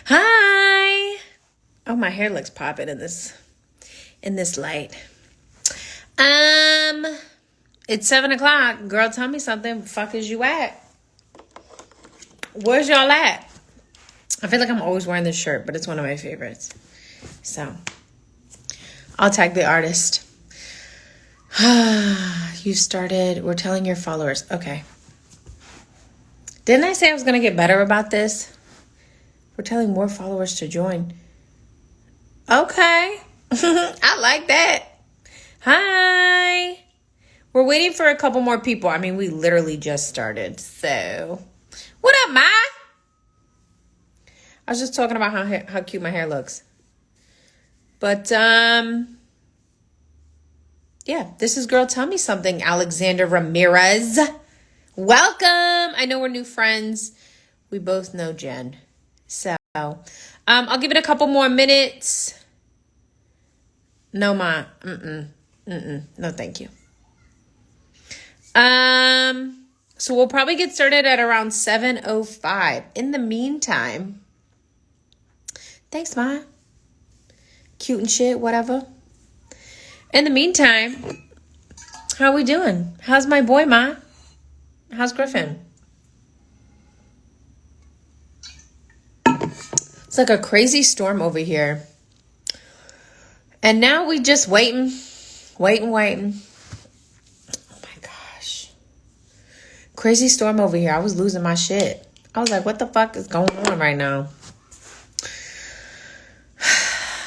Hi. Oh, my hair looks popping in this light. It's 7:00. Girl, tell me something. Fuck is you at? Where's y'all at? I feel like I'm always wearing this shirt, but it's one of my favorites. So I'll tag the artist. You started. We're telling your followers. Okay. Didn't I say I was going to get better about this? We're telling more followers to join. Okay. I like that. Hi. We're waiting for a couple more people. I mean, we literally just started. So, what up, Ma? I was just talking about how cute my hair looks. But, yeah, this is Girl Tell Me Something, Alexander Ramirez. Welcome. I know we're new friends. We both know Jen. So, I'll give it a couple more minutes. No, Ma. No, thank you. So we'll probably get started at around 7:05. In the meantime, thanks, Ma. Cute and shit, whatever. In the meantime, how are we doing? How's my boy, Ma? How's Griffin? It's like a crazy storm over here. And now we just waiting. Crazy storm over here. I was losing my shit. I was like, what the fuck is going on right now?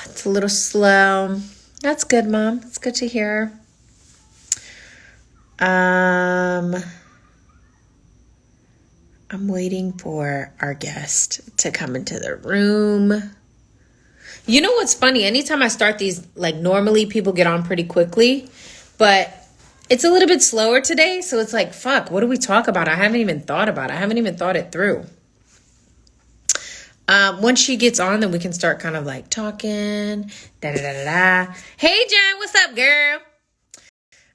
It's a little slow. That's good, Mom. It's good to hear. I'm waiting for our guest to come into the room. You know what's funny? Anytime I start these, like normally people get on pretty quickly, but it's a little bit slower today, so it's like, fuck, what do we talk about? I haven't even thought about it. I haven't even thought it through. Once she gets on, then we can start kind of like talking. Da-da-da-da-da. Hey, Jen, what's up, girl?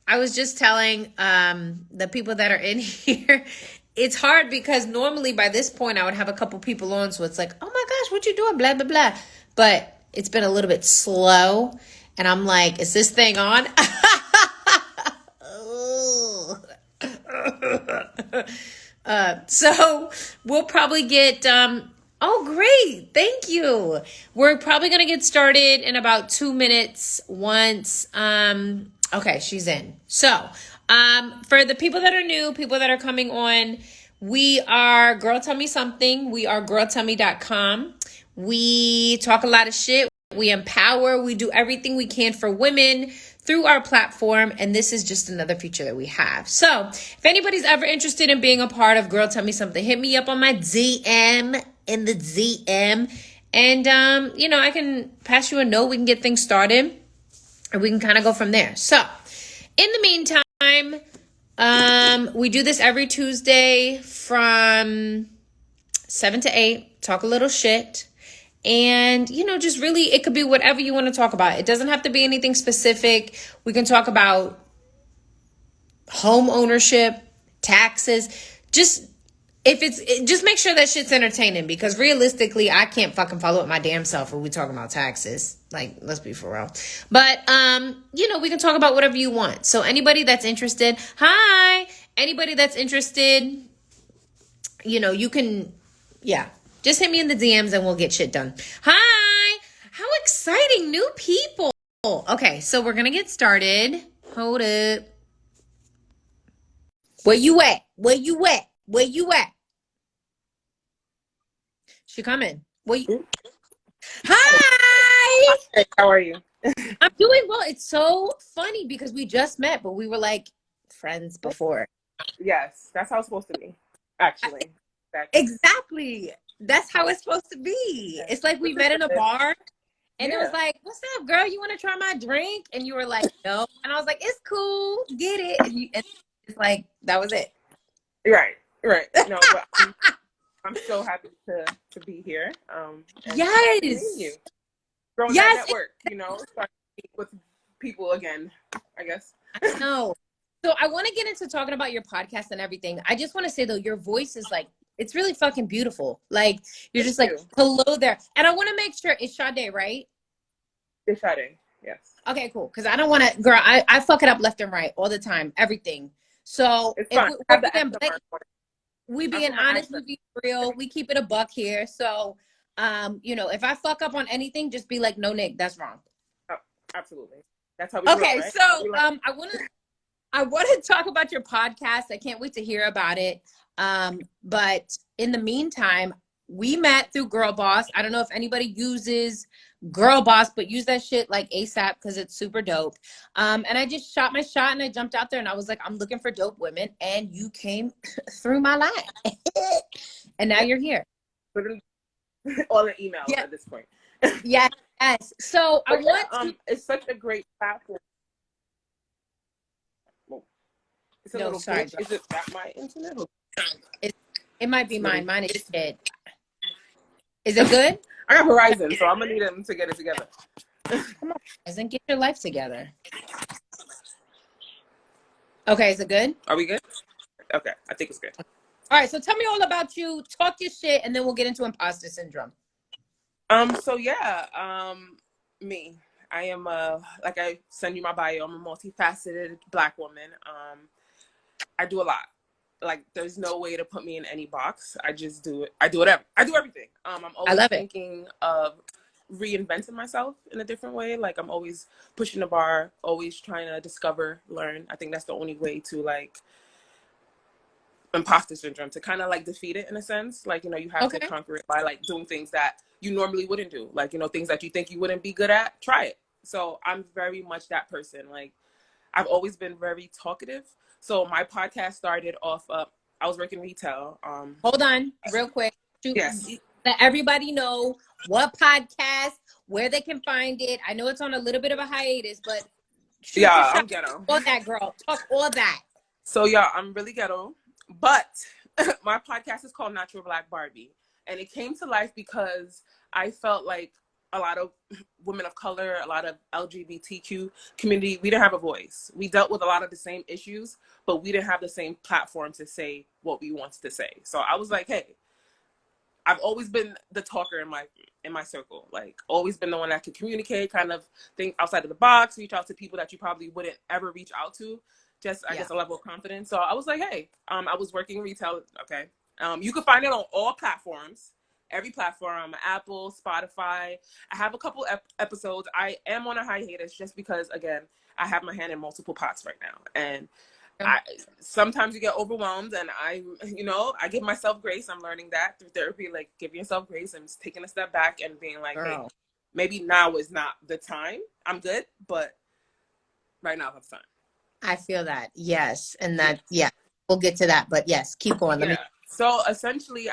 I was just telling the people that are in here, it's hard because normally by this point I would have a couple people on, so it's like, oh my gosh, what you doing? Blah, blah, blah. But it's been a little bit slow, and I'm like, is this thing on? So we'll probably get oh great, thank you. We're probably gonna get started in about 2 minutes once okay, she's in. So for the people that are new, people that are coming on, we are Girl Tell Me Something. We are girltellme.com. We talk a lot of shit. We empower. We do everything we can for women through our platform, and this is just another feature that we have. So if anybody's ever interested in being a part of Girl Tell Me Something, hit me up on my DM in the DM, and I can pass you a note. We can get things started, and we can kind of go from there. So in the meantime, we do this every Tuesday from 7 to 8, talk a little shit. And, just really, it could be whatever you want to talk about. It doesn't have to be anything specific. We can talk about home ownership, taxes. Just make sure that shit's entertaining, because realistically, I can't fucking follow up my damn self when we talking about taxes. Like, let's be for real. But, we can talk about whatever you want. So anybody that's interested, hi. Anybody that's interested, you can, yeah. Just hit me in the DMs and we'll get shit done. Hi! How exciting! New people! Okay, so we're gonna get started. Hold up. Where you at? Where you at? Where you at? She coming. Hi! Hey, how are you? I'm doing well. It's so funny because we just met, but we were like friends before. Yes, that's how it's supposed to be, actually. Exactly. That's how it's supposed to be. It's like we met in a bar, and it was like, what's up, girl? You want to try my drink? And you were like, no. And I was like, it's cool. Get it. And it's like, that was it. Right. No, but I'm so happy to be here. Yes. You. Growing that network, start to meet with people again, I guess. I know. So I want to get into talking about your podcast and everything. I just want to say, though, your voice is like, It's really fucking beautiful. Like, you're Thank just like, you. hello there. And I want to make sure it's Sade, right? It's Sade. Yes. Okay, cool. Because I don't want to, girl, I fuck it up left and right all the time, everything. So It's if fine. we're Have the being accent black, mark on it. we I being put my honest, we accent. be real, we keep it a buck here. So, you know, if I fuck up on anything, just be like, no, Nick, that's wrong. Oh, absolutely. That's how we grew up, Okay, right? so I want to talk about your podcast. I can't wait to hear about it. But in the meantime, we met through Girl Boss. I don't know if anybody uses Girl Boss, but use that shit like ASAP because it's super dope. And I just shot my shot and I jumped out there and I was like, I'm looking for dope women, and you came through my life, and now Yeah. you're here. All in email Yeah. at this point. Yes. Yes. So I But want yeah, to. it's such a great platform. Whoa. It's a No, little sorry, glitch. girl. Is it that my internet? It might be It's really. mine. Mine is shit. Is it good? I got Verizon, so I'm gonna need them to get it together. Come on, guys, and get your life together. Okay, is it good? Are we good? Okay, I think it's good. All right, so tell me all about you. Talk your shit, and then we'll get into imposter syndrome. So yeah, me. I am like I send you my bio, I'm a multifaceted Black woman. I do a lot. Like there's no way to put me in any box. I just do it. I do whatever. I do everything. I'm I always love it. thinking of reinventing myself in a different way. Like I'm always pushing the bar, always trying to discover, learn. I think that's the only way to like imposter syndrome, to kind of like defeat it in a sense. Like, you know, you have to Okay. conquer it by like doing things that you normally wouldn't do. Like, you know, things that you think you wouldn't be good at, try it. So I'm very much that person. Like I've always been very talkative. So my podcast started off I was working retail. Hold on, real quick. Yes. Let everybody know what podcast, where they can find it. I know it's on a little bit of a hiatus, but shoot your Yeah, shot. I'm ghetto. All that, girl. Talk all that. So yeah, I'm really ghetto. But my podcast is called Your Blaxk Barbie. And it came to life because I felt like a lot of women of color, a lot of LGBTQ community, we didn't have a voice. We dealt with a lot of the same issues, but we didn't have the same platform to say what we wanted to say. So I was like, hey, I've always been the talker in my circle. Like always been the one that could communicate, kind of think outside of the box, reach out to people that you probably wouldn't ever reach out to. Just I guess a level of confidence. So I was like, hey, I was working retail. Okay. You can find it on all platforms, every platform, Apple, Spotify. I have a couple episodes. I am on a hiatus just because, again, I have my hand in multiple pots right now. And sometimes you get overwhelmed, and I give myself grace. I'm learning that through therapy, like give yourself grace and just taking a step back and being like, Girl. hey, maybe now is not the time. I'm good, but right now that's time. I feel that. Yes. And that, yeah, we'll get to that. But yes, keep going. Yeah. So essentially,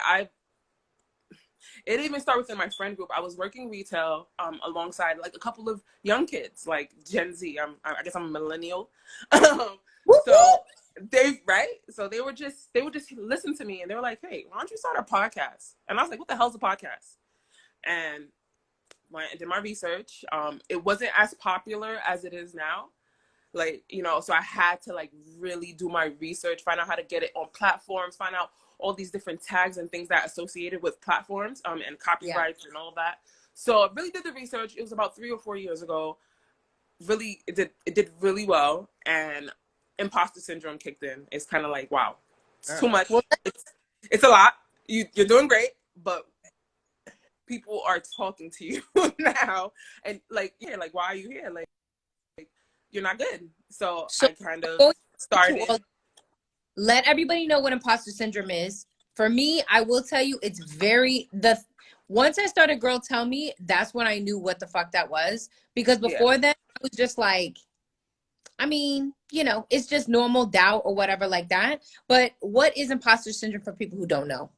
it even started within my friend group. I was working retail alongside like a couple of young kids, like Gen Z. I guess I'm a millennial. So they would just listen to me, and they were like, hey, why don't you start a podcast? And I was like, what the hell's a podcast? And when I did my research, it wasn't as popular as it is now. Like, you know, so I had to like really do my research, find out how to get it on platforms, find out all these different tags and things that associated with platforms and copyrights and all that. So I really did the research. It was about 3 or 4 years ago. Really, it did really well, and imposter syndrome kicked in. It's kind of like, wow, it's too much. It's a lot. You're doing great, but people are talking to you now, and like, yeah, like, why are you here? Like you're not good. So I kind of started. Let everybody know what imposter syndrome is. For me, I will tell you, it's once I started Girltellme, that's when I knew what the fuck that was. Because before that, I was just like, I mean, you know, it's just normal doubt or whatever like that. But what is imposter syndrome for people who don't know?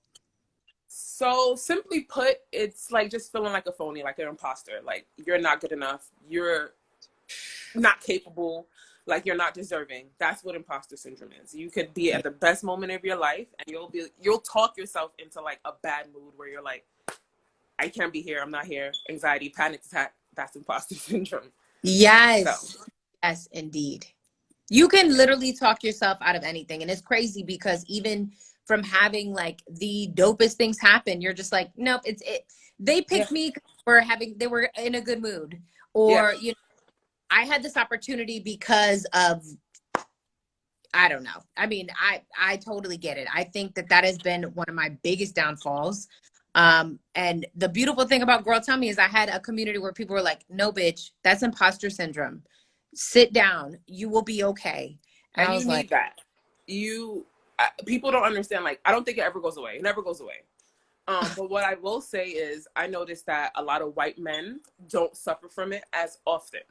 So simply put, it's like just feeling like a phony, like an imposter. Like you're not good enough. You're not capable. Like you're not deserving. That's what imposter syndrome is. You could be at the best moment of your life, and you'll talk yourself into like a bad mood where you're like, I can't be here. I'm not here. Anxiety, panic attack. That's imposter syndrome. Yes. So. Yes, indeed. You can literally talk yourself out of anything. And it's crazy because even from having like the dopest things happen. You're just like, nope, they Yeah. picked me for they were in a good mood. Yeah. Or, you know, I had this opportunity because of, I don't know. I mean, I totally get it. I think that has been one of my biggest downfalls. And the beautiful thing about Girltellme is I had a community where people were like, "No, bitch, that's imposter syndrome. Sit down. You will be okay." And And I you was like, need that. People don't understand. Like, I don't think it ever goes away. It never goes away. But what I will say is I noticed that a lot of white men don't suffer from it as often.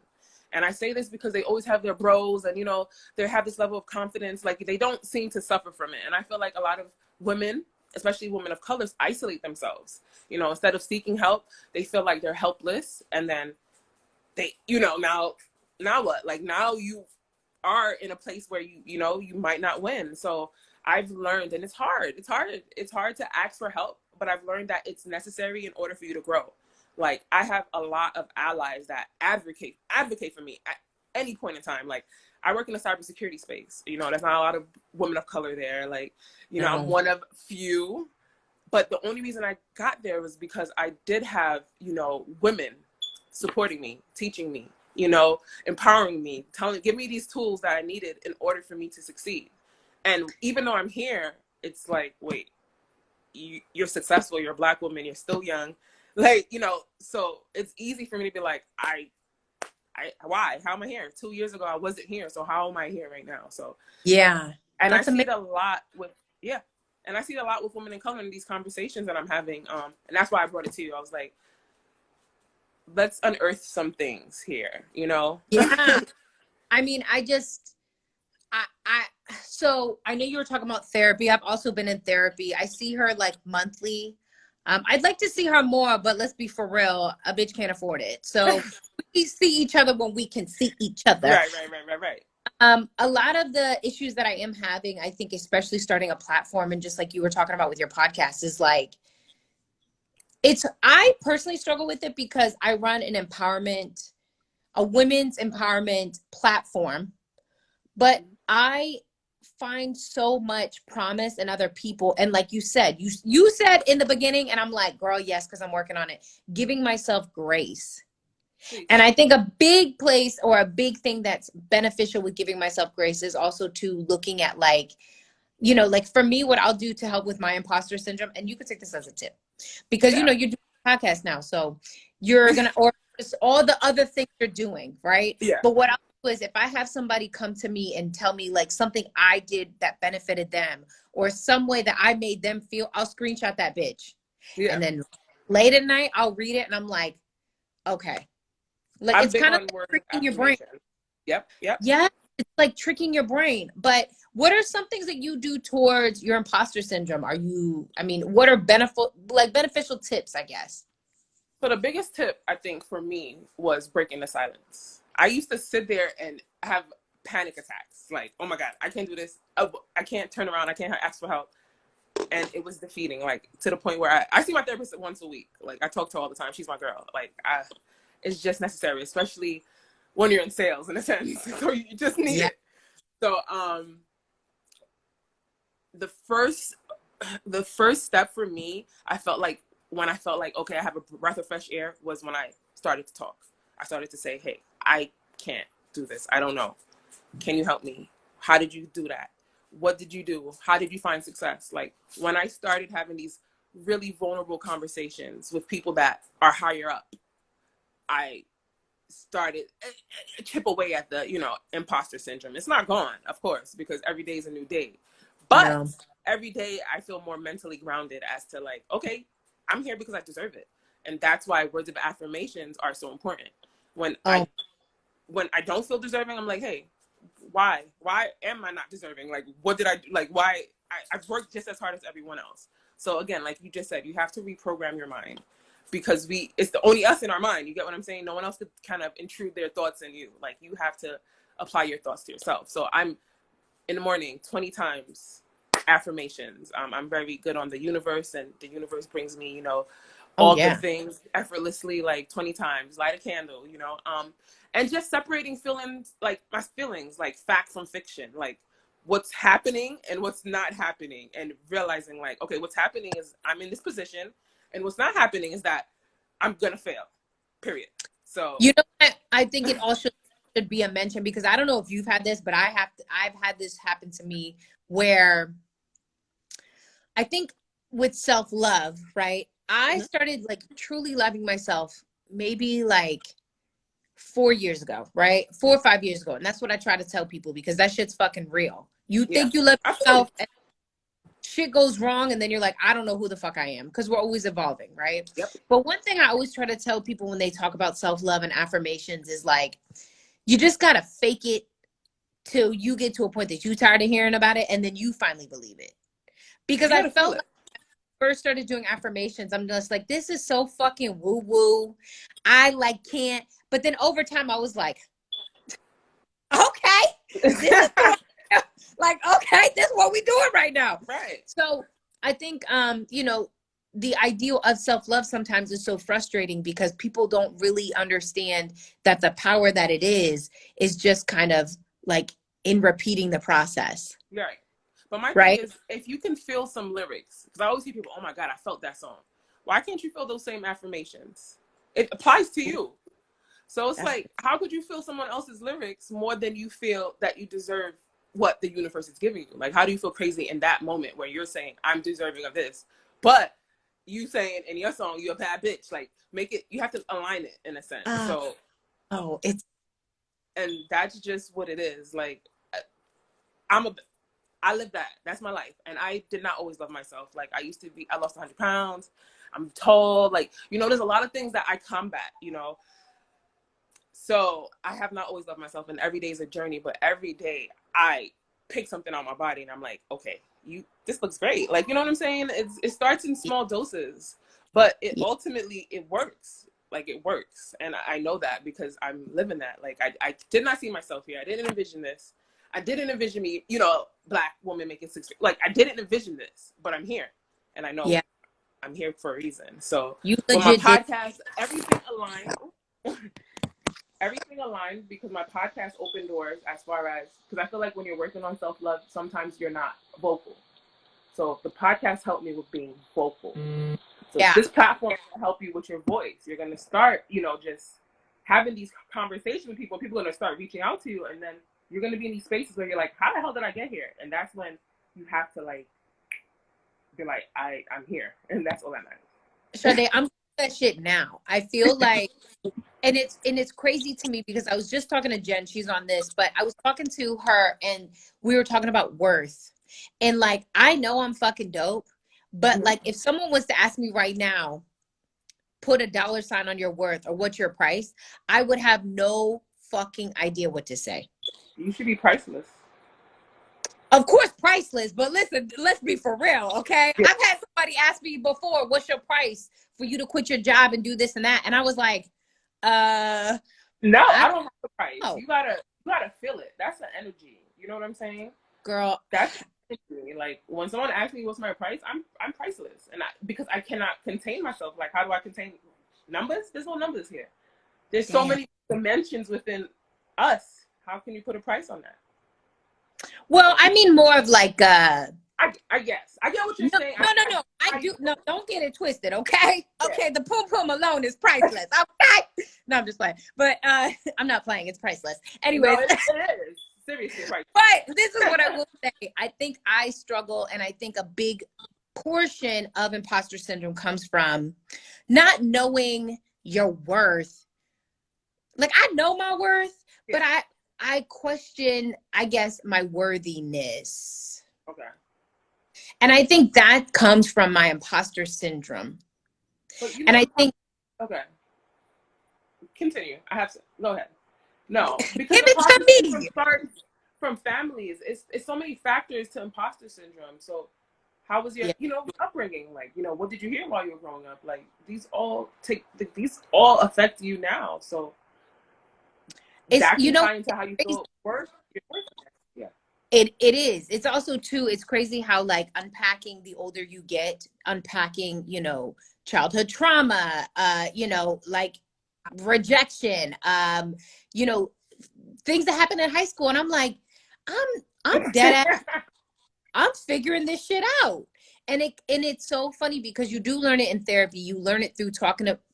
And I say this because they always have their bros and, you know, they have this level of confidence. Like, they don't seem to suffer from it. And I feel like a lot of women, especially women of colors, isolate themselves. You know, instead of seeking help, they feel like they're helpless. And then they, you know, now what? Like, now you are in a place where you know, you might not win. So I've learned, and it's hard. It's hard to ask for help, but I've learned that it's necessary in order for you to grow. Like, I have a lot of allies that advocate for me at any point in time. Like, I work in a cybersecurity space. You know, there's not a lot of women of color there. Like, you know, I'm no. one of few. But the only reason I got there was because I did have, you know, women supporting me, teaching me, you know, empowering me, give me these tools that I needed in order for me to succeed. And even though I'm here, it's like, wait, you're successful, you're a Black woman, you're still young. Like, you know, so it's easy for me to be like, why? How am I here? 2 years ago, I wasn't here. So how am I here right now? So, Yeah, and I that's see amazing. it a lot with, yeah. And I see it a lot with women in color in these conversations that I'm having. And that's why I brought it to you. I was like, let's unearth some things here, you know? Yeah. I mean, I so I know you were talking about therapy. I've also been in therapy. I see her like monthly. I'd like to see her more, but let's be for real, a bitch can't afford it. So we see each other when we can see each other. Right. A lot of the issues that I am having, I think, especially starting a platform and just like you were talking about with your podcast, is like I personally struggle with it because I run a women's empowerment platform, but I find so much promise in other people. And like you said, you said in the beginning, and I'm like, girl, yes, because I'm working on it, giving myself grace. Please. And I think a big place or a big thing that's beneficial with giving myself grace is also to looking at like, you know, like for me, what I'll do to help with my imposter syndrome, and you could take this as a tip, because you Yeah. know you're doing a podcast now, so you're gonna or just all the other things you're doing, right? Yeah. But what I'll do is if I have somebody come to me and tell me like something I did that benefited them or some way that I made them feel, I'll screenshot that bitch, Yeah. and then late at night I'll read it and I'm like, okay, like I'm it's big kind of on like words of tricking your brain. affirmation. Yep. Yeah, it's like tricking your brain. But what are some things that you do towards your imposter syndrome? I mean, what are beneficial tips, I guess? So the biggest tip I think for me was breaking the silence. I used to sit there and have panic attacks. Like, oh my God, I can't do this. Oh, I can't turn around. I can't ask for help. And it was defeating, like to the point where I see my therapist once a week. Like, I talk to her all the time. She's my girl. Like, it's just necessary, especially when you're in sales in a sense. So you just need Yeah. it. So the first the first step for me, when I felt like, okay, I have a breath of fresh air, was when I started to talk. I started to say, hey, I can't do this. I don't know. Can you help me? How did you do that? What did you do? How did you find success? Like, when I started having these really vulnerable conversations with people that are higher up, I started chip away at the, you know, imposter syndrome. It's not gone, of course, because every day is a new day. But No. every day I feel more mentally grounded as to like, okay, I'm here because I deserve it. And that's why words of affirmations are so important. When Oh, I don't feel deserving, I'm like, hey, why am I not deserving? Like, what did I do? Like, why I've worked just as hard as everyone else. So again, like you just said, you have to reprogram your mind, because it's the only us in our mind. You get what I'm saying? No one else could kind of intrude their thoughts in you. Like, you have to apply your thoughts to yourself. So I'm in the morning 20 times affirmations. I'm very good on the universe, and the universe brings me, you know, oh all good yeah. things effortlessly, like 20 times. Light a candle, you know, and just separating feelings, like my feelings, like fact from fiction. Like, what's happening and what's not happening, and realizing like, okay, what's happening is I'm in this position, and what's not happening is that I'm gonna fail, period. So You know what? I think it also should be a mention, because I don't know if you've had this, but I've had this happen to me where I think with self-love, right? I started like truly loving myself maybe like 4 years ago, right? 4 or 5 years ago. And that's what I try to tell people, because that shit's fucking real. You yeah, think you love absolutely. yourself, and shit goes wrong, and then you're like, I don't know who the fuck I am, because we're always evolving, right? Yep. But one thing I always try to tell people when they talk about self-love and affirmations is like, you just gotta fake it till you get to a point that you're tired of hearing about it, and then you finally believe it. Because You I gotta feel felt it. like first started doing affirmations, I'm just like, this is so fucking woo woo. I like can't. But then over time, I was like, okay, this is like, okay, this is what we doing right now. Right. So I think, the ideal of self-love sometimes is so frustrating, because people don't really understand that the power that it is just kind of like in repeating the process. Right. But my thing Right. is, if you can feel some lyrics, because I always hear people, oh my God, I felt that song. Why can't you feel those same affirmations? It applies to you. So it's That's like, how could you feel someone else's lyrics more than you feel that you deserve what the universe is giving you? Like, how do you feel crazy in that moment where you're saying, I'm deserving of this, but you saying in your song, you're a bad bitch? Like, make it, you have to align it in a sense. So, it's and that's just what it is. Like, I'm a, I live that. That's my life. And I did not always love myself. Like, I used to be, I lost 100 pounds. I'm tall. Like, there's a lot of things that I combat. So I have not always loved myself, and every day is a journey, but every day I pick something on my body and I'm like, okay, this looks great. Like, you know what I'm saying? It starts in small doses, but it ultimately, it works. Like, it works. And I know that because I'm living that. Like, I did not see myself here. I didn't envision this. I didn't envision me, Black woman making like, I didn't envision this, but I'm here. And I know yeah, I'm here for a reason. So you with my legit did. podcast, everything aligned. Everything aligned because my podcast opened doors, as far as, because I feel like when you're working on self-love, sometimes you're not vocal. So the podcast helped me with being vocal. So Yeah. this platform will help you with your voice. You're going to start, just having these conversations with people. People are going to start reaching out to you, and then you're going to be in these spaces where you're like, how the hell did I get here? And that's when you have to like be like, I'm here. And that's all that matters. Sade, I'm doing that shit now. I feel like, and it's crazy to me, because I was just talking to Jen, she's on this, but I was talking to her and we were talking about worth. And like, I know I'm fucking dope, but like, if someone was to ask me right now, put a dollar sign on your worth or what's your price, I would have no fucking idea what to say. You should be priceless. Of course, priceless, but listen, let's be for real, okay? Yeah. I've had somebody ask me before, what's your price for you to quit your job and do this and that? And I was like, no, I I don't have the price. don't know. You gotta feel it. That's the energy. You know what I'm saying? Girl. That's like, when someone asks me what's my price, I'm priceless, and because I cannot contain myself. Like, how do I contain numbers? There's no numbers here. There's so Damn. many dimensions within us. How can you put a price on that? Well, I mean more of like I guess I get what you're no, saying. no. I do no, don't get it twisted, okay? Yeah. Okay, the pum pum alone is priceless. Okay. No, I'm just playing. But I'm not playing, it's priceless. Anyways. No, it is. Seriously, right. But this is what I will say. I think I struggle, and I think a big portion of imposter syndrome comes from not knowing your worth. Like, I know my worth, Yeah. but I question, I guess, my worthiness. Okay. And I think that comes from my imposter syndrome. But And I think, okay. Continue. I have to go ahead. No, because give it imposter to syndrome me. starts from families. It's so many factors to imposter syndrome. So how was your upbringing? Like, what did you hear while you were growing up? Like, these all affect you now. So It's, that can tie into how you feel worth. Yeah. It is. It's also too, it's crazy how like unpacking the older you get, unpacking, childhood trauma, like rejection, things that happen in high school. And I'm like, I'm dead ass. I'm figuring this shit out. And it's so funny because you do learn it in therapy. You learn it through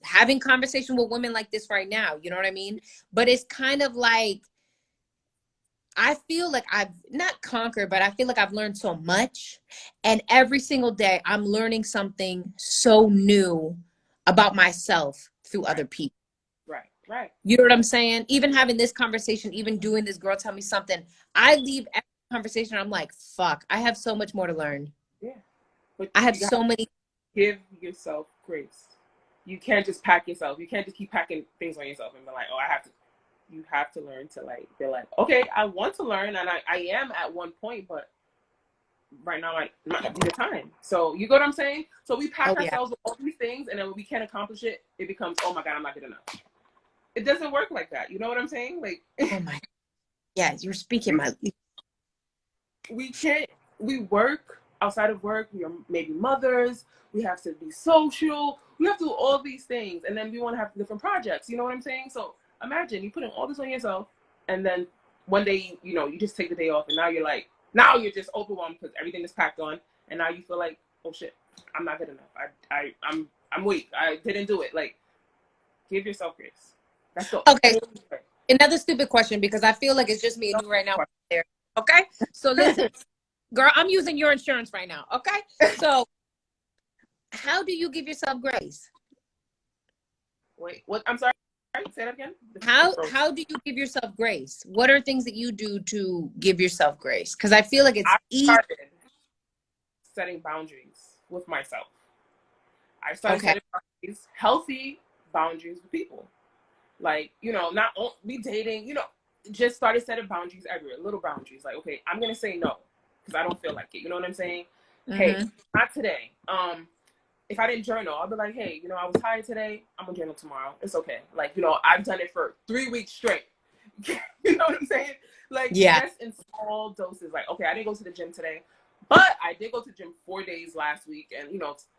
having conversation with women like this right now. You know what I mean? But it's kind of like I feel like I've not conquered, but I feel like I've learned so much. And every single day I'm learning something so new about myself through Right, other people. right. You know what I'm saying? Even having this conversation, even doing this girl tell me something, I leave every conversation, I'm like, fuck, I have so much more to learn. Yeah, but I have you gotta so many. give yourself grace. You can't just pack yourself. You can't just keep packing things on yourself and be like, oh, I have to. You have to learn to like be like, okay, I want to learn, and I am at one point, but right now might not be the time. So you get what I'm saying? So we Oh pack yeah. ourselves with all these things, and then when we can't accomplish it, it becomes, oh my god, I'm not good enough. It doesn't work like that. You know what I'm saying? Like, Oh my. Yeah, you're speaking my. we can't. We work outside of work. We are maybe mothers. We have to be social. We have to do all these things, and then we want to have different projects. You know what I'm saying? So imagine you putting all this on yourself, and then one day, you just take the day off, and now you're just overwhelmed because everything is packed on, and now you feel like, oh shit, I'm not good enough. I'm weak. I didn't do it. Like, give yourself grace. That's the Okay, only way. another stupid question because I feel like it's just me and you right now. There. Okay, so listen, girl, I'm using your insurance right now. Okay, so how do you give yourself grace? Wait, what? I'm sorry. Say that again. How do you give yourself grace? What are things that you do to give yourself grace? Because I feel like it's I easy. started setting boundaries with myself. I started Okay. setting boundaries, healthy boundaries with people. Like, not be dating, just started setting boundaries everywhere, little boundaries. Like, okay, I'm gonna say no because I don't feel like it. You know what I'm saying? Hey, Mm-hmm. not today. If I didn't journal, I'll be like, hey, I was tired today. I'm gonna journal tomorrow. It's okay. Like, I've done it for 3 weeks straight. You know what I'm saying? Like, Yeah. just in small doses. Like, okay, I didn't go to the gym today, but I did go to the gym 4 days last week, and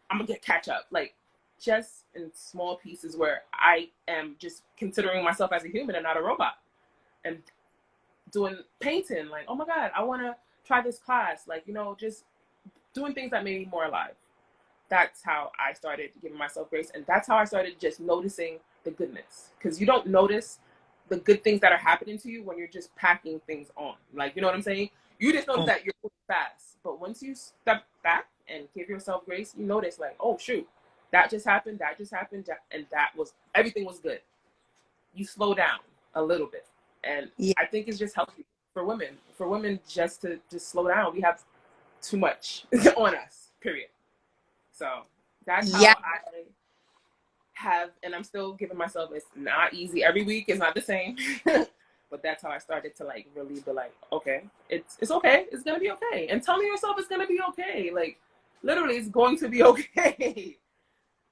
I'm gonna catch up. Like, just in small pieces where I am just considering myself as a human and not a robot. And doing painting, like, oh my god, I want to try this class. Like, just doing things that made me more alive. That's how I started giving myself grace, and that's how I started just noticing the goodness. Because you don't notice the good things that are happening to you when you're just packing things on. Like, you know what I'm saying? You just notice that you're moving fast, but once you step back and give yourself grace, you notice like, oh shoot, that just happened, and everything was good. You slow down a little bit, and Yeah. I think it's just healthy for women. For women, just to just slow down. We have too much on us. Period. So that's Yeah. how I have, and I'm still giving myself. It's not easy. Every week is not the same, but that's how I started to like really be like, okay, it's okay. It's gonna be okay, and telling yourself it's gonna be okay. Like, literally, it's going to be okay.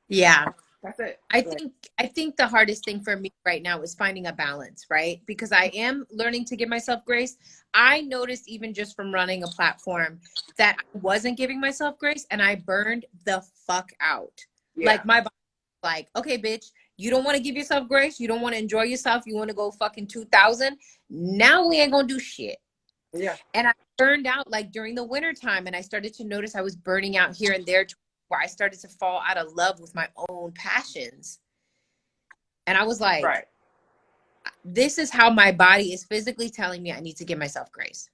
Yeah. That's it. I Like, think I think the hardest thing for me right now is finding a balance, right? Because I am learning to give myself grace. I noticed even just from running a platform that I wasn't giving myself grace and I burned the fuck out. yeah, Like my body was like, okay, bitch, you don't want to give yourself grace, you don't want to enjoy yourself, you want to go fucking 2000. Now we ain't gonna do shit. yeah, And I burned out like during the winter time and I started to notice I was burning out here and there where I started to fall out of love with my own passions. And I was like, right. this is how my body is physically telling me I need to give myself grace.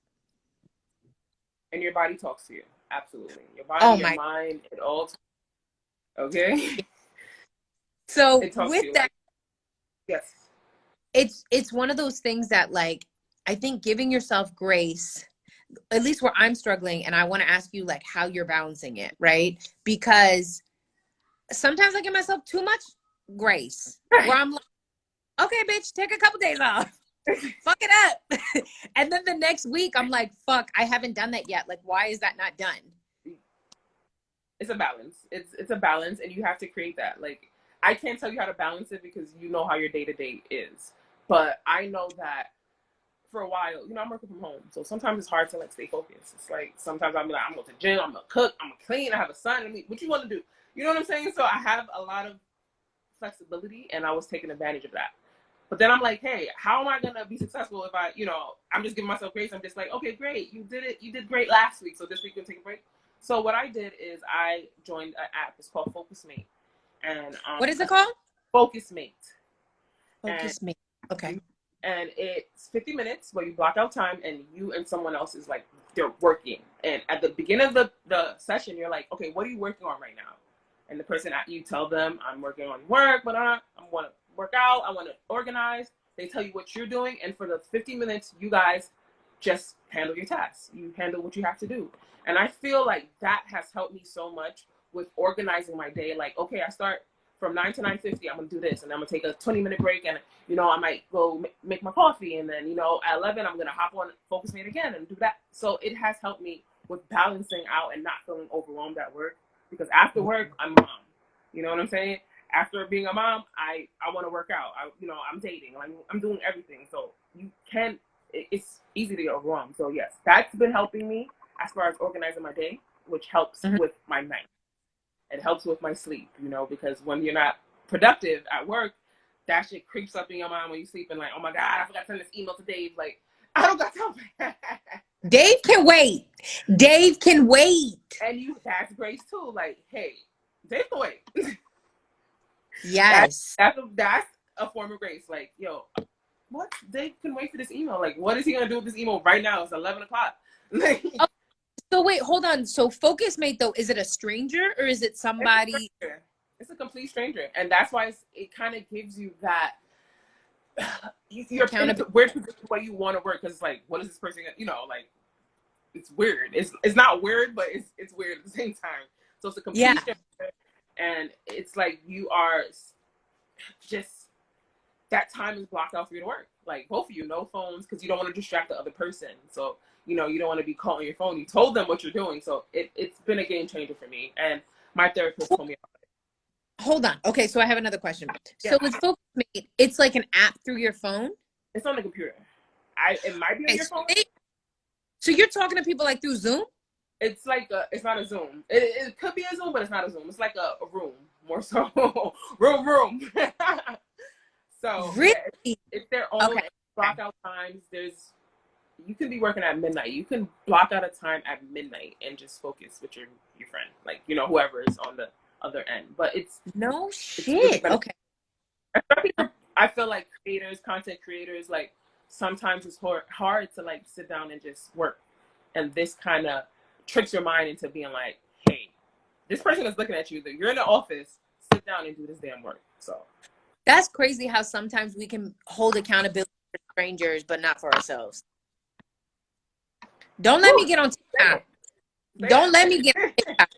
And your body talks to you. Absolutely, your body, Oh your my. mind, it all. Okay, So it talks to with you. that, Like, yes, it's one of those things that like I think giving yourself grace, at least where I'm struggling, and I want to ask you like how you're balancing it, right? Because sometimes I give myself too much grace where I'm like, okay, bitch, take a couple days off. Fuck it up. And then the next week I'm like, fuck, I haven't done that yet. Like, why is that not done? it's a balance. It's a balance, and you have to create that. Like, I can't tell you how to balance it because you know how your day to day is, but I know that for a while, I'm working from home, so sometimes it's hard to like stay focused. It's like sometimes I'm like, I'm going to the gym, I'm gonna cook, I'm gonna clean, I have a son. I mean, what you want to do? You know what I'm saying? So I have a lot of flexibility, and I was taking advantage of that. But then I'm like, hey, how am I gonna be successful if I, I'm just giving myself grace. I'm just like, okay, great, you did it. You did great last week, so this week you'll take a break. So what I did is I joined an app. It's called Focus Mate, and What is it called? Focus Mate. Focus Mate. Okay. And it's 50 minutes where you block out time and you and someone else is like, they're working. And at the beginning of the session, you're like, okay, what are you working on right now? And the person, you tell them, I'm working on work, but I want to work out, I want to organize. They tell you what you're doing. And for the 50 minutes, you guys just handle your tasks. You handle what you have to do. And I feel like that has helped me so much with organizing my day. Like, okay, I start from 9 to 9:50, I'm going to do this. And I'm going to take a 20-minute break. And, I might go make my coffee. And then, at 11, I'm going to hop on Focus Mate again and do that. So it has helped me with balancing out and not feeling overwhelmed at work. Because after work, I'm a mom. You know what I'm saying? After being a mom, I want to work out. I'm dating. I'm doing everything. So it's easy to get overwhelmed. So yes, that's been helping me as far as organizing my day, which helps with my night. It helps with my sleep, because when you're not productive at work, that shit creeps up in your mind when you sleep and like, oh my God, I forgot to send this email to Dave. Like, I don't got time for that. Dave can wait. Dave can wait. And that's grace too. Like, hey, Dave can wait. Yes. That's a form of grace. Like, yo, what? Dave can wait for this email. Like, what is he gonna do with this email right now? It's 11 o'clock. So wait, hold on. So Focus Mate though, is it a stranger or is it somebody? It's a complete stranger, and that's why it kind of gives you that you're in a weird position where you want to work because it's like, what is this person? Like it's weird. It's not weird, but it's weird at the same time. So it's a complete stranger, and it's like you are just that time is blocked out for you to work. Like both of you, no phones because you don't want to distract the other person. So you don't want to be calling your phone. You told them what you're doing, so it's been a game changer for me. And my therapist told me about it. Hold on. Okay, so I have another question. Yeah. So with Focus Mate, it's like an app through your phone? It's on the computer. It might be on your phone. So you're talking to people like through Zoom? It's like it's not a Zoom. It could be a Zoom, but it's not a Zoom. It's like a room, more so room. So really, it's their own block out times. You can be working at midnight. You can block out a time at midnight and just focus with your friend, like whoever is on the other end. But it's no shit. It's really okay. I feel like content creators, like sometimes it's hard to like sit down and just work, and this kind of tricks your mind into being like, hey, this person is looking at you. That you're in the office, sit down and do this damn work. So that's crazy how sometimes we can hold accountability for strangers, but not for ourselves. Don't let me get on TikTok. Don't let me get on TikTok.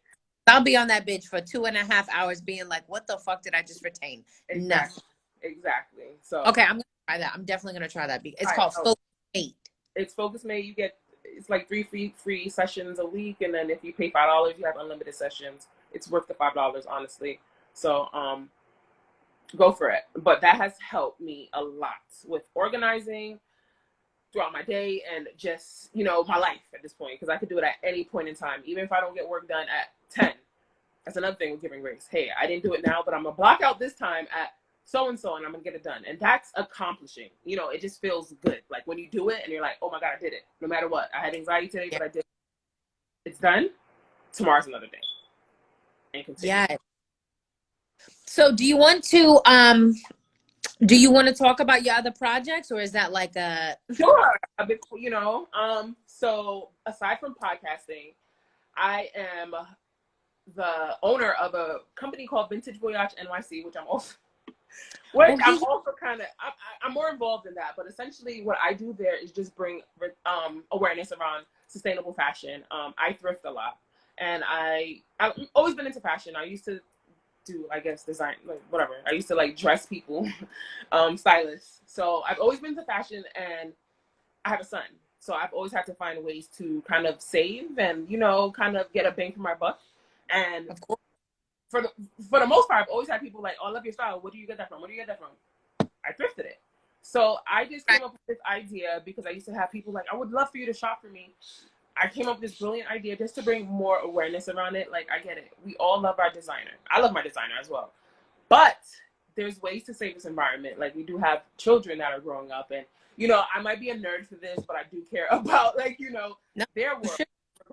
I'll be on that bitch for 2.5 hours being like, what the fuck did I just retain? Nothing. Exactly. So okay, I'm gonna try that. I'm definitely gonna try that. It's called Focus Mate. It's Focus Mate. It's like 3 free sessions a week, and then if you pay $5, you have unlimited sessions. It's worth the $5, honestly. So go for it. But that has helped me a lot with organizing throughout my day and just my life at this point, because I could do it at any point in time, even if I don't get work done at 10. That's another thing with giving grace. Hey, I didn't do it now, but I'm gonna block out this time at so and I'm gonna get it done. And that's accomplishing. It just feels good. Like when you do it and you're like, oh my God, I did it. No matter what. I had anxiety today, but I did it. It's done. Tomorrow's another day. And continue. Yeah. So do you want to talk about your other projects, or is that like a Sure. A bit, so aside from podcasting, I am the owner of a company called Vintage Voyage NYC, which I'm also kind of, I'm more involved in that. But essentially what I do there is just bring awareness around sustainable fashion. I thrift a lot, and I've always been into fashion. I used to do, I guess, design, like whatever. I used to like dress people, stylists. So I've always been into fashion, and I have a son. So I've always had to find ways to kind of save and, kind of get a bang for my buck. And of course, for the most part, I've always had people like, oh, I love your style. Where do you get that from? Where do you get that from? I thrifted it. So I just came up with this idea because I used to have people like, I would love for you to shop for me. I came up with this brilliant idea just to bring more awareness around it. Like, I get it. We all love our designer. I love my designer as well. But there's ways to save this environment. Like, we do have children that are growing up, and you know, I might be a nerd for this, but I do care about, like, you know, No, their world. sure.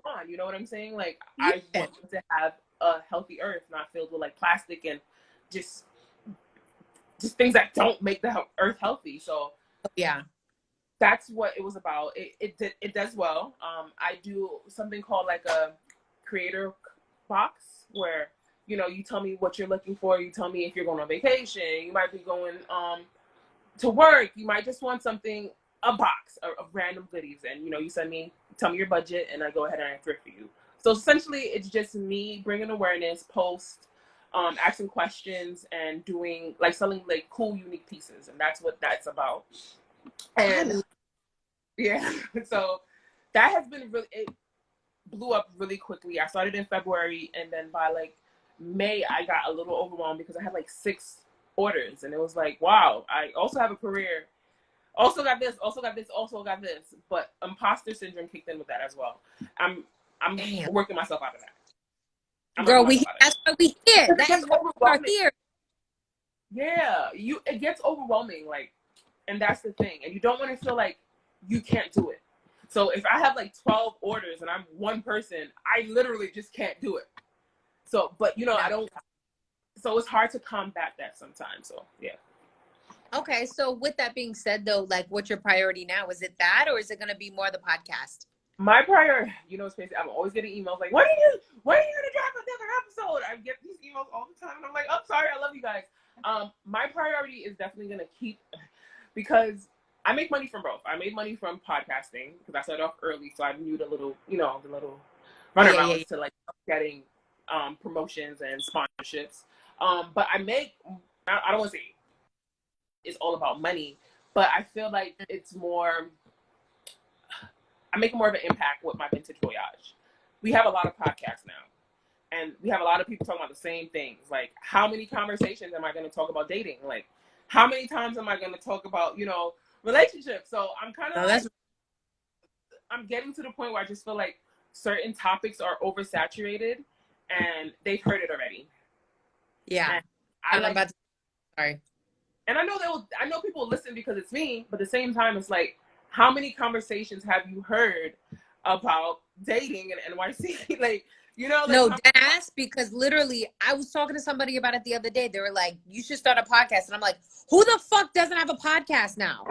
On, you know what I'm saying? Like, Yeah. I want them to have a healthy earth, not filled with like plastic and just things that don't make the earth healthy. So Yeah. that's what it was about. It does well. I do something called like a creator box, where, you know, you tell me what you're looking for. You tell me if you're going on vacation. You might be going to work. You might just want something, a box of random goodies, and you know, you send me, tell me your budget, and I go ahead and I thrift for you. So essentially, it's just me bringing awareness, post, asking questions, and doing like selling like cool, unique pieces, and that's what that's about. And yeah, so that has been really, it blew up really quickly. I started in February, and then by like May, I got a little overwhelmed because I had like 6 orders, and it was like, wow, I also have a career, also got this, also got this, also got this. But imposter syndrome kicked in with that as well. I'm Damn. working myself out of that. Girl, that's what we hear. That is what we are here. Yeah, it gets overwhelming, like, and that's the thing. And you don't want to feel like you can't do it. So if I have like 12 orders and I'm one person, I literally just can't do it. So, but you know, I don't, so it's hard to combat that sometimes. So yeah. Okay, so with that being said, though, like, what's your priority now? Is it that, or is it going to be more the podcast? My priority, you know, it's crazy. I'm always getting emails like, when are you going to drop another episode? I get these emails all the time, and I'm like, oh, sorry, I love you guys. My priority is definitely going to keep, because I make money from both. I made money from podcasting because I started off early, so I knew the little, you know, the little runarounds to like getting promotions and sponsorships. But I don't want to say it's all about money, but I feel like it's more, I'm making more of an impact with my vintage voyage. We have a lot of podcasts now, and we have a lot of people talking about the same things. Like, how many conversations am I going to talk about dating? Like, how many times am I going to talk about, you know, relationships? So I'm kind of I'm getting to the point where I just feel like certain topics are oversaturated and they've heard it already. Yeah. Sorry. And I know people listen because it's me, but at the same time, it's like, how many conversations have you heard about dating in NYC? Like, you know, like, no, deadass, because literally I was talking to somebody about it the other day. They were like, you should start a podcast. And I'm like, who the fuck doesn't have a podcast now?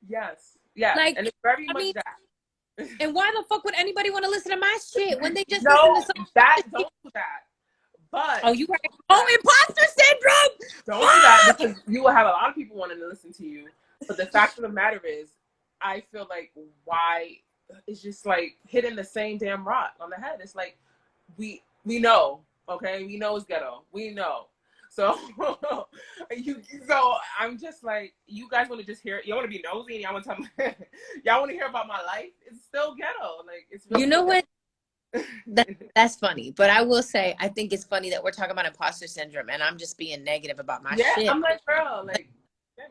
Yes. Yeah. Like, and it's very much that. And why the fuck would anybody want to listen to my shit when they just no, listen to don't do that. But imposter syndrome. Don't do that, because you will have a lot of people wanting to listen to you. But the fact of the matter is, I feel like, why it's just like hitting the same damn rock on the head. It's like, we know, okay? We know it's ghetto. We know. So so I'm just like, you guys want to just hear, you want to be nosy, and y'all want to tell y'all want to hear about my life? It's still ghetto. Like, it's really, you know what? That's funny, but I will say, I think it's funny that we're talking about imposter syndrome, and I'm just being negative about my shit. I'm like, girl, like,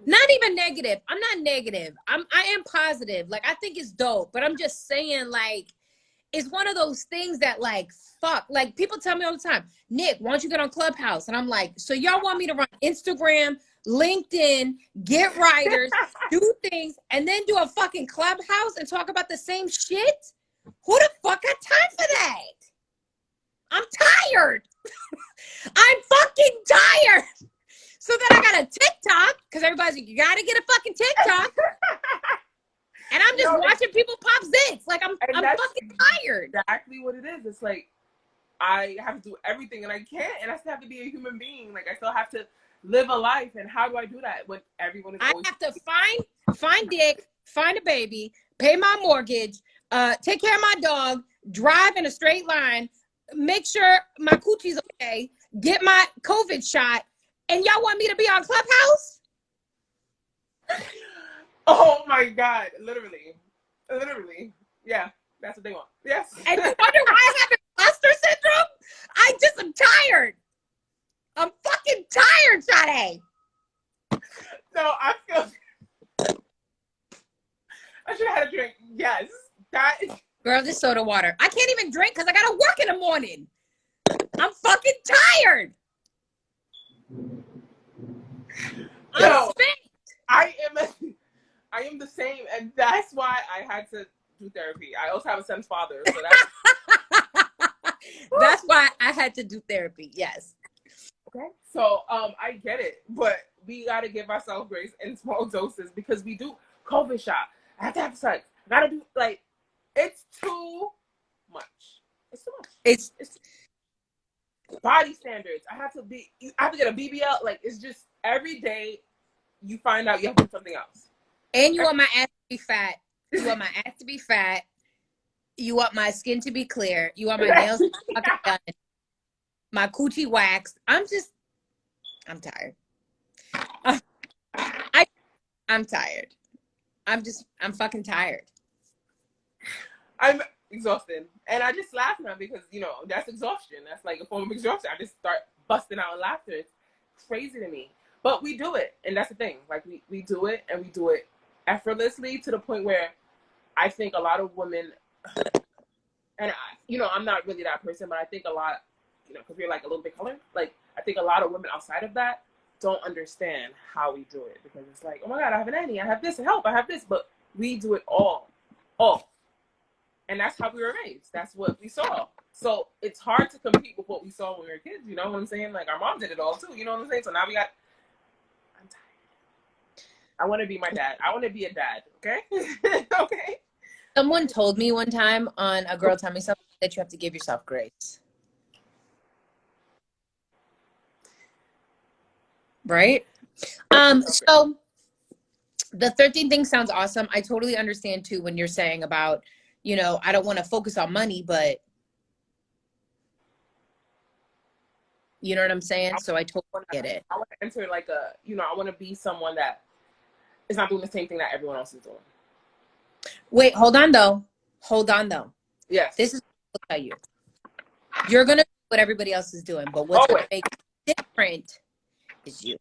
not even negative. I'm not negative. I am positive. Like, I think it's dope, but I'm just saying, like, it's one of those things that, like, fuck. Like, people tell me all the time, Nick, why don't you get on Clubhouse? And I'm like, so y'all want me to run Instagram, LinkedIn, get writers, do things, and then do a fucking Clubhouse and talk about the same shit? Who the fuck got time for that? I'm tired. I'm fucking tired. So then I got a TikTok, because everybody's like, you gotta get a fucking TikTok. And I'm just watching people pop zits. Like, I'm fucking tired. Exactly what it is. It's like, I have to do everything, and I can't, and I still have to be a human being. Like, I still have to live a life. And how do I do that when everyone is always... I have to find dick, find a baby, pay my mortgage, take care of my dog, drive in a straight line, make sure my coochie's okay, get my COVID shot, and y'all want me to be on Clubhouse? Oh my God. Literally. Yeah, that's what they want. Yes. And you wonder why I have imposter syndrome? I just am tired. I'm fucking tired, Sade. No, I feel... I should have had a drink. Yes. That is... Girl, this soda water. I can't even drink because I gotta work in the morning. I'm fucking tired. I'm No, spanked. I am the same, and that's why I had to do therapy. I also have a son's father, so That's why I had to do therapy. Yes. okay. So I get it, but we gotta give ourselves grace in small doses because we do COVID shot. I have to have sex. I gotta do like it's too much. It's too much. It's body standards. I have to get a BBL. Like it's just every day you find out you have to do something else. And you want my ass to be fat. You want my ass to be fat. You want my skin to be clear. You want my nails to be fucking done. My coochie waxed. I'm tired. I'm tired. I'm fucking tired. I'm exhausted. And I just laugh now because, that's exhaustion. That's like a form of exhaustion. I just start busting out in laughter. It's crazy to me. But we do it. And that's the thing. Like, we do it, and we do it effortlessly to the point where I think a lot of women, and I'm not really that person, but I think a lot, because we're like a little bit colored, like, I think a lot of women outside of that don't understand how we do it because it's like, oh my God, I have an nanny, I have this, help, I have this, but we do it all. And that's how we were raised. That's what we saw. So it's hard to compete with what we saw when we were kids. You know what I'm saying? Like our mom did it all too. You know what I'm saying? So now I'm tired. I want to be my dad. I want to be a dad. Okay. Okay. Someone told me one time on a Girl Tell Me Something that you have to give yourself grace. Right? So the 13 thing sounds awesome. I totally understand too when you're saying about, I don't want to focus on money, but you know what I'm saying? So I totally get it. I want to enter like I want to be someone that is not doing the same thing that everyone else is doing. Wait, hold on though. Yes. This is what I'll tell you. You're going to do what everybody else is doing, but what's going to make it different is you.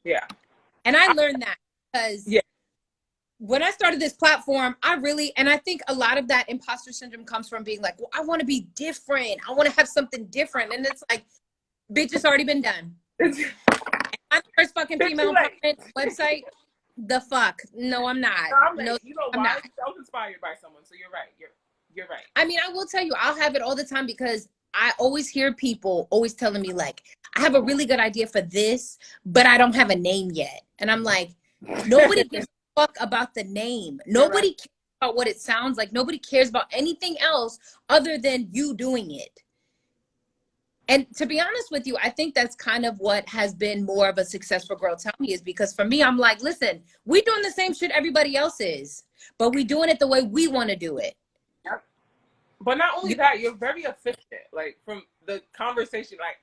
Yeah. And I learned that because when I started this platform, I think a lot of that imposter syndrome comes from being like, well, I want to be different. I want to have something different. And it's like, bitch, it's already been done. I'm the first fucking female empowerment website. The fuck? No, I'm not. No, you know why? I was inspired by someone, so you're right. You're right. I mean, I will tell you, I'll have it all the time because I always hear people always telling me like, I have a really good idea for this, but I don't have a name yet. And I'm like, nobody gives a fuck about the name. Nobody cares about what it sounds like. Nobody cares about anything else other than you doing it. And to be honest with you, I think that's kind of what has been more of a success for Girltellme is because for me, I'm like, listen, we doing the same shit everybody else is, but we doing it the way we want to do it. Yep. But not only that, you're very efficient. Like from the conversation, like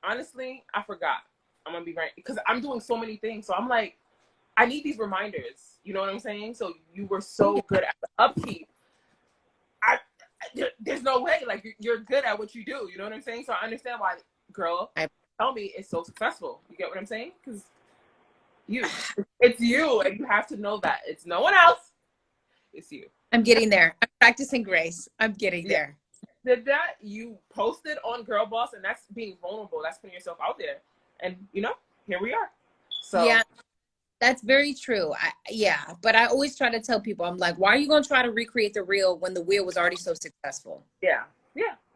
honestly, I forgot. I'm gonna be right because I'm doing so many things. So I'm like, I need these reminders. You know what I'm saying? So you were so good at the upkeep. There's no way. Like you're good at what you do. You know what I'm saying? So I understand why, Girltellme is so successful. You get what I'm saying? Because it's you, and you have to know that it's no one else. It's you. I'm getting there. I'm practicing grace. I'm getting there. Did that? You posted on Girl Boss, and that's being vulnerable. That's putting yourself out there, and here we are. So yeah. That's very true. But I always try to tell people, I'm like, why are you going to try to recreate the reel when the wheel was already so successful? Yeah.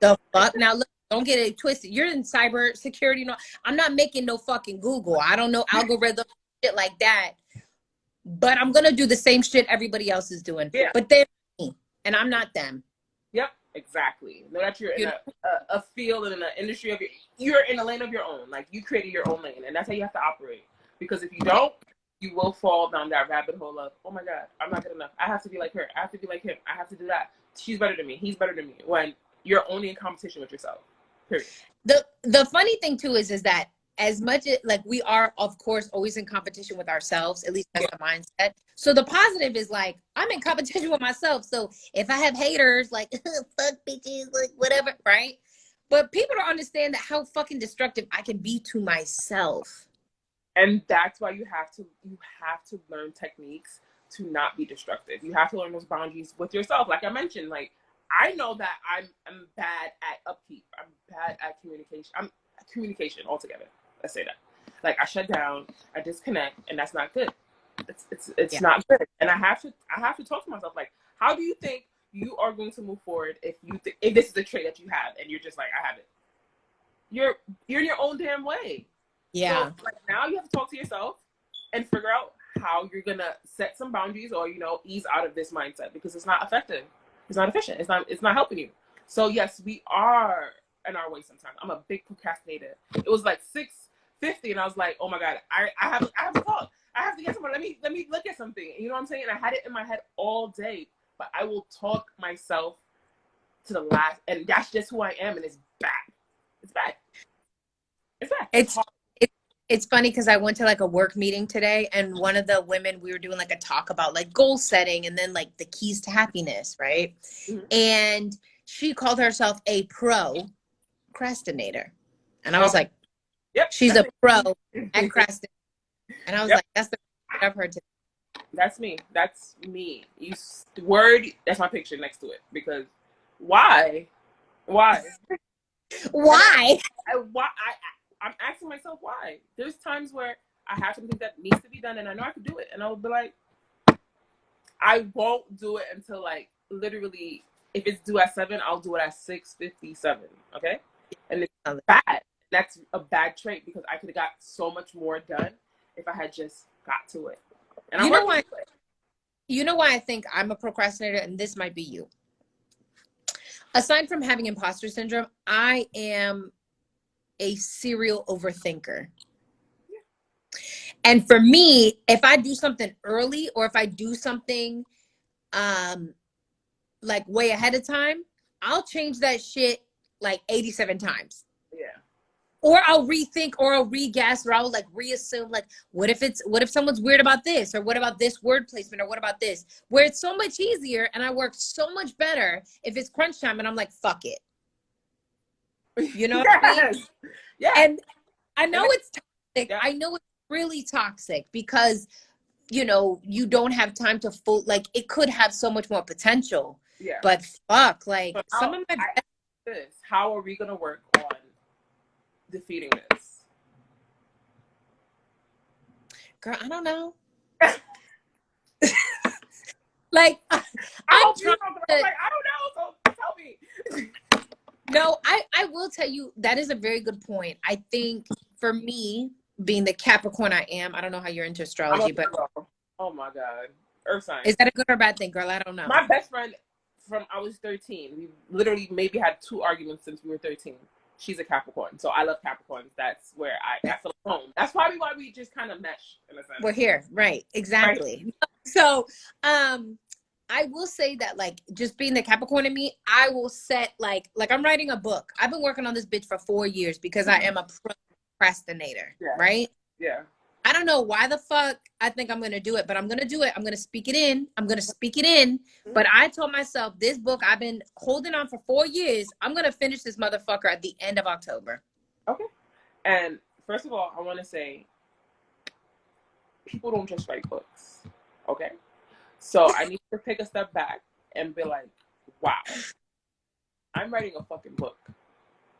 The fuck? Now, look, don't get it twisted. You're in cyber security. No, I'm not making no fucking Google. I don't know algorithm shit like that. But I'm going to do the same shit everybody else is doing. Yeah. But they're me, and I'm not them. Yep, exactly. Know that you're in a field and in an industry of you're in a lane of your own. Like you created your own lane, and that's how you have to operate. Because if you don't, you will fall down that rabbit hole of, oh my God, I'm not good enough. I have to be like her. I have to be like him. I have to do that. She's better than me. He's better than me. When you're only in competition with yourself. Period. The funny thing too is that as much as like we are, of course, always in competition with ourselves, at least that's the mindset. So the positive is like, I'm in competition with myself. So if I have haters, like, fuck bitches, like whatever, right? But people don't understand that how fucking destructive I can be to myself. And that's why you have to learn techniques to not be destructive. You have to learn those boundaries with yourself. Like I mentioned, like I know that I'm bad at upkeep. I'm bad at communication. I'm communication altogether. Let's say that. Like I shut down, I disconnect, and that's not good. It's not good. And I have to talk to myself like, how do you think you are going to move forward if if this is a trait that you have and you're just like, I have it. You're in your own damn way. Yeah. So like now you have to talk to yourself and figure out how you're gonna set some boundaries or ease out of this mindset because it's not effective. It's not efficient. It's not helping you. So yes, we are in our way sometimes. I'm a big procrastinator. It was like 6:50 and I was like, oh my god, I have to talk. I have to get someone. Let me look at something. You know what I'm saying? And I had it in my head all day, but I will talk myself to the last, and that's just who I am, and it's bad. It's bad. It's bad. It's funny because I went to like a work meeting today, and one of the women, we were doing like a talk about like goal setting and then like the keys to happiness, right? Mm-hmm. And she called herself a procrastinator, and I was like, "Yep, she's a pro at procrastinating." And I was like, "That's the I've heard today." That's me. That's me. The word. That's my picture next to it because why? Why? I'm asking myself why. There's times where I have something that needs to be done and I know I can do it. And I'll be like, I won't do it until like literally, if it's due at 7, I'll do it at 6:57. Okay? And it's bad. That's a bad trait because I could have got so much more done if I had just got to it. And you know why I think I'm a procrastinator, and this might be you. Aside from having imposter syndrome, I am a serial overthinker. And for me, if I do something early or if I do something like way ahead of time, I'll change that shit like 87 times. Yeah. Or I'll rethink or I'll re-guess or I'll like reassume like what if someone's weird about this, or what about this word placement, or what about this? Where it's so much easier and I work so much better if it's crunch time and I'm like, fuck it. You know what I mean? Yeah. And I know it's toxic. Yeah. I know it's really toxic because, you don't have time to it could have so much more potential. Yeah. But fuck, like some of my how are we going to work on defeating this? Girl, I don't know. Like, I'm like, I don't know, so tell me. No, I will tell you, that is a very good point. I think for me, being the Capricorn I am, I don't know how you're into astrology, but oh my god, earth sign. Is that a good or bad thing, girl? I don't know. My best friend from I was 13. We literally maybe had 2 arguments since we were 13. She's a Capricorn, so I love Capricorns. That's where I feel home. That's probably why we just kind of mesh in a sense. We're here, right? Exactly. Right. So, I will say that, like, just being the Capricorn in me, I will set like I'm writing a book. I've been working on this bitch for 4 years because I am a procrastinator, right? Yeah. I don't know why the fuck I think I'm going to do it, but I'm going to do it. I'm going to speak it in. Mm-hmm. But I told myself, this book I've been holding on for 4 years, I'm going to finish this motherfucker at the end of October. Okay. And first of all, I want to say, people don't just write books. Okay. So I need to take a step back and be like, wow, I'm writing a fucking book.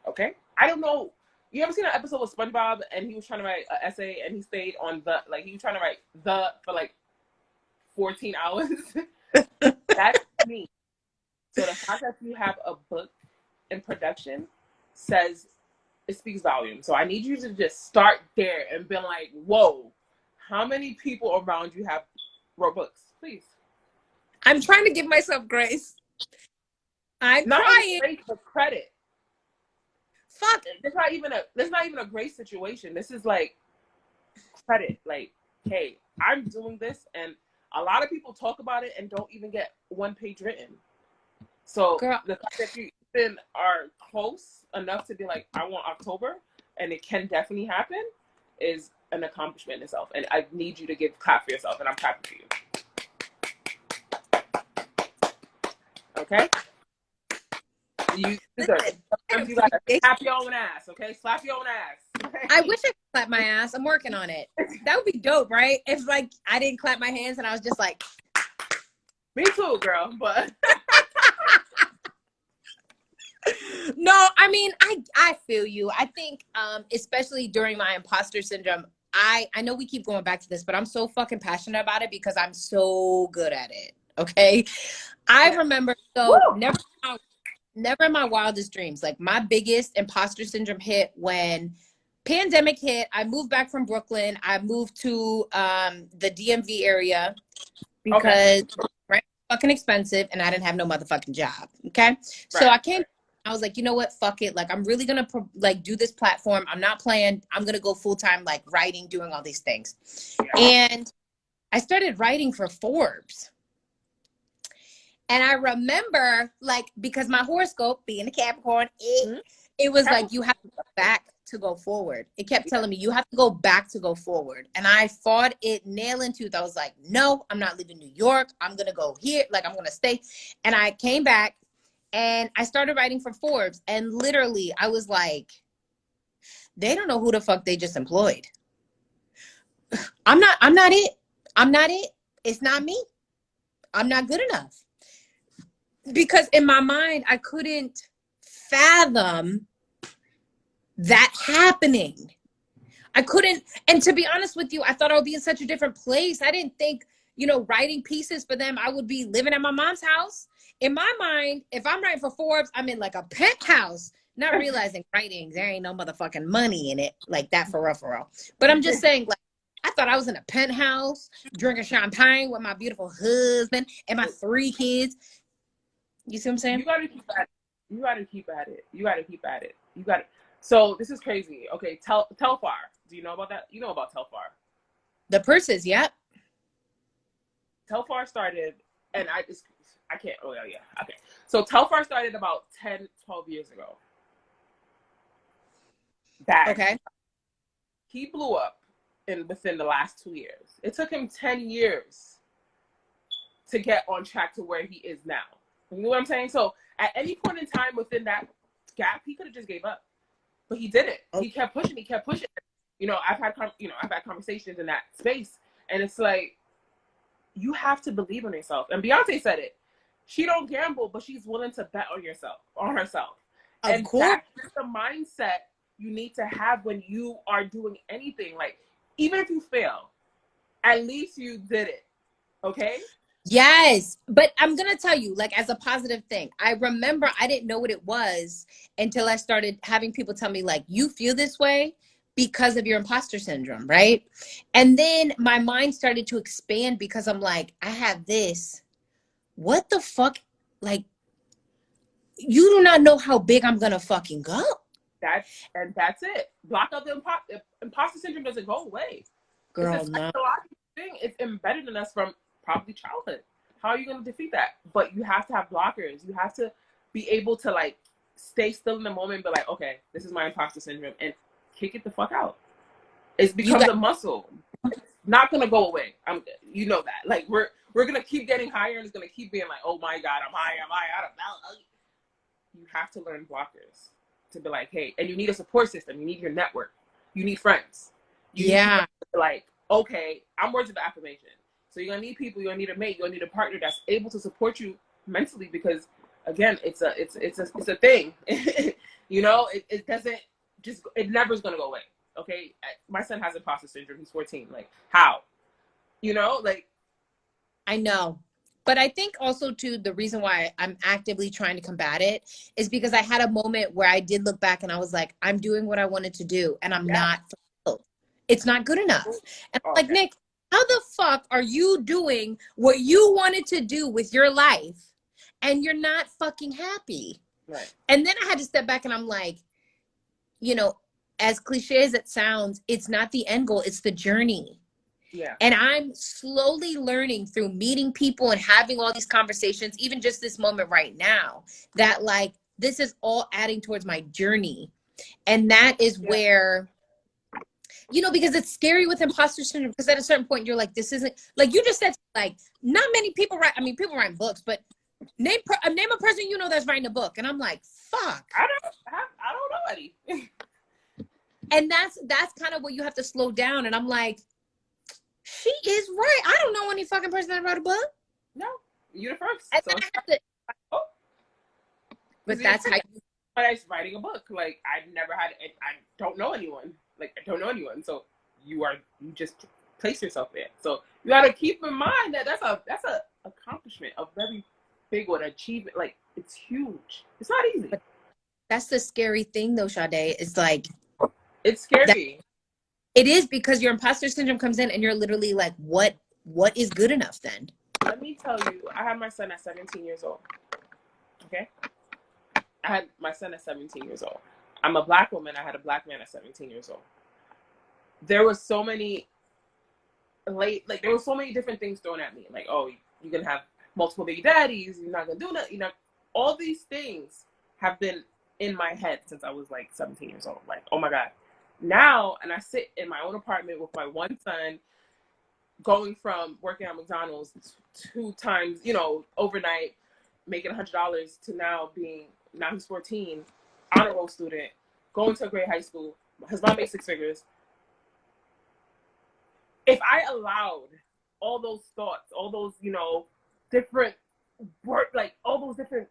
Okay? I don't know. You ever seen an episode with SpongeBob and he was trying to write an essay and he stayed on he was trying to write for like 14 hours? That's me. So the fact that you have a book in production it speaks volume. So I need you to just start there and be like, whoa, how many people around you have wrote books? Please. I'm trying to give myself grace. I'm not trying. Grace for credit. Fuck. It's not even a grace situation. This is like credit. Like, hey, I'm doing this, and a lot of people talk about it and don't even get 1 page written. So girl, the fact that you even are close enough to be like, I want October, and it can definitely happen, is an accomplishment in itself. And I need you to clap for yourself, and I'm clapping for you. Okay? You deserve it. Sometimes you gotta slap your own ass, okay? Slap your own ass. Okay? I wish I could clap my ass. I'm working on it. That would be dope, right? If like I didn't clap my hands and I was just like, me too, girl, but No, I mean, I feel you. I think, especially during my imposter syndrome, I know we keep going back to this, but I'm so fucking passionate about it because I'm so good at it. Okay. I Yeah. remember, so Woo! never in my wildest dreams. Like my biggest imposter syndrome hit when pandemic hit. I moved back from Brooklyn. I moved to the DMV area Okay. because rent was fucking expensive and I didn't have no motherfucking job. Okay. So Right. I came, I was like, you know what? Fuck it. Like I'm really gonna like do this platform. I'm not playing. I'm gonna go full time, like writing, doing all these things. Yeah. And I started writing for Forbes. And I remember, like, because my horoscope, being a Capricorn, Mhm. it was like, you Capricorn. have to go back to go forward. It kept Yeah. telling me, you have to go back to go forward. And I fought it nail in tooth. I was like, no, I'm not leaving New York. I'm going to go here. Like, I'm going to stay. And I came back and I started writing for Forbes. And literally, I was like, they don't know who the fuck they just employed. I'm not it. I'm not it. It's not me. I'm not good enough. Because in my mind, I couldn't fathom that happening. I couldn't, and to be honest with you, I thought I would be in such a different place. I didn't think, writing pieces for them, I would be living at my mom's house. In my mind, if I'm writing for Forbes, I'm in like a penthouse, not realizing writing, there ain't no motherfucking money in it like that for real, for real. But I'm just saying, like, I thought I was in a penthouse drinking champagne with my beautiful husband and my 3 kids. You see what I'm saying? You gotta keep at it. You gotta keep at it. You gotta keep at it. You gotta. So this is crazy. Okay, Telfar. Do you know about that? You know about Telfar. The purses, yep. Telfar started, and I can't. Oh yeah. Okay. So Telfar started about 10, 12 years ago. Bang. Okay. He blew up within the last 2 years. It took him 10 years to get on track to where he is now. You know what I'm saying? So at any point in time within that gap, he could have just gave up, but he didn't. Okay. He kept pushing. He kept pushing. I've had conversations in that space, and it's like you have to believe in yourself. And Beyonce said it. She don't gamble, but she's willing to bet on herself. Of And course. that's the mindset you need to have when you are doing anything. Like, even if you fail, at least you did it. Okay? Yes. But I'm going to tell you, like, as a positive thing, I remember I didn't know what it was until I started having people tell me, like, you feel this way because of your imposter syndrome, right? And then my mind started to expand because I'm like, I have this. What the fuck? Like, you do not know how big I'm going to fucking go. That's it. Block out the imposter syndrome doesn't go away. Girl, It's a no. psychological thing. It's embedded in us from probably childhood. How are you going to defeat that? But you have to have blockers. You have to be able to like stay still in the moment, but like, okay, this is my imposter syndrome, and kick it the fuck out. It becomes a muscle. It's not gonna go away. You know that. Like we're gonna keep getting higher, and it's gonna keep being like, oh my god, I'm high. I don't know. You have to learn blockers to be like, hey, and you need a support system. You need your network. You need friends. You need like, okay, I'm words of affirmation. So you're gonna need people. You're gonna need a mate. You're gonna need a partner that's able to support you mentally, because again, it's a thing. It doesn't just, it never's gonna go away. Okay, my son has imposter syndrome. He's 14. Like, how? Like, I know. But I think also too, the reason why I'm actively trying to combat it is because I had a moment where I did look back and I was like, I'm doing what I wanted to do and I'm not fulfilled. It's not good enough. And I'm like, Nick, how the fuck are you doing what you wanted to do with your life and you're not fucking happy? Right. And then I had to step back and I'm like, as cliche as it sounds, it's not the end goal, it's the journey. Yeah. And I'm slowly learning through meeting people and having all these conversations, even just this moment right now, that like this is all adding towards my journey. And that is where, because it's scary with imposter syndrome, because at a certain point you're like, this isn't, like you just said, like not many people write, people write books, but name a person that's writing a book. And I'm like, fuck. I don't know any. And that's kind of what you have to slow down. And I'm like, she is right. I don't know any fucking person that wrote a book. No, you're the first. And so then I have to, but that's how I was writing a book. Like I don't know anyone. Like I don't know anyone. So you just place yourself there. So you got to keep in mind that that's a accomplishment, a very big one, achievement. Like it's huge. It's not easy. But that's the scary thing though, Sade. It's like it's scary. It is, because your imposter syndrome comes in and you're literally like, what is good enough then? Let me tell you, I had my son at 17 years old. Okay? I had my son at 17 years old. I'm a Black woman. I had a Black man at 17 years old. There was so many there were so many different things thrown at me. Like, oh, you're going to have multiple baby daddies. You're not going to do that. You know, all these things have been in my head since I was like 17 years old. Like, oh my God. Now, and I sit in my own apartment with my one son, going from working at McDonald's 2 times, you know, overnight, making $100 to now he's 14, honor roll student, going to a great high school. His mom makes 6 figures. If I allowed all those thoughts, all those, you know, different work, like all those different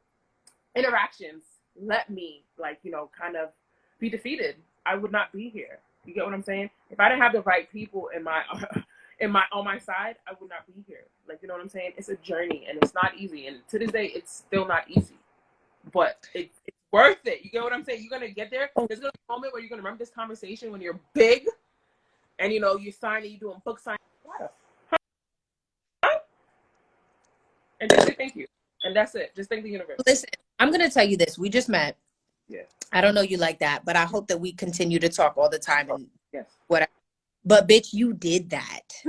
interactions, let me, like, you know, kind of be defeated, I would not be here. You get what I'm saying? If I didn't have the right people on my side, I would not be here. Like, you know what I'm saying? It's a journey and it's not easy. And to this day, it's still not easy. But it's worth it. You get what I'm saying? You're gonna get there. There's gonna be a moment where you're gonna remember this conversation when you're big and you know you're signing, you're doing book signing. And just say thank you. And that's it. Just thank the universe. Listen, I'm gonna tell you this. We just met. Yeah. I don't know you like that, but I hope that we continue to talk all the time and yes. Whatever. But bitch, you did that.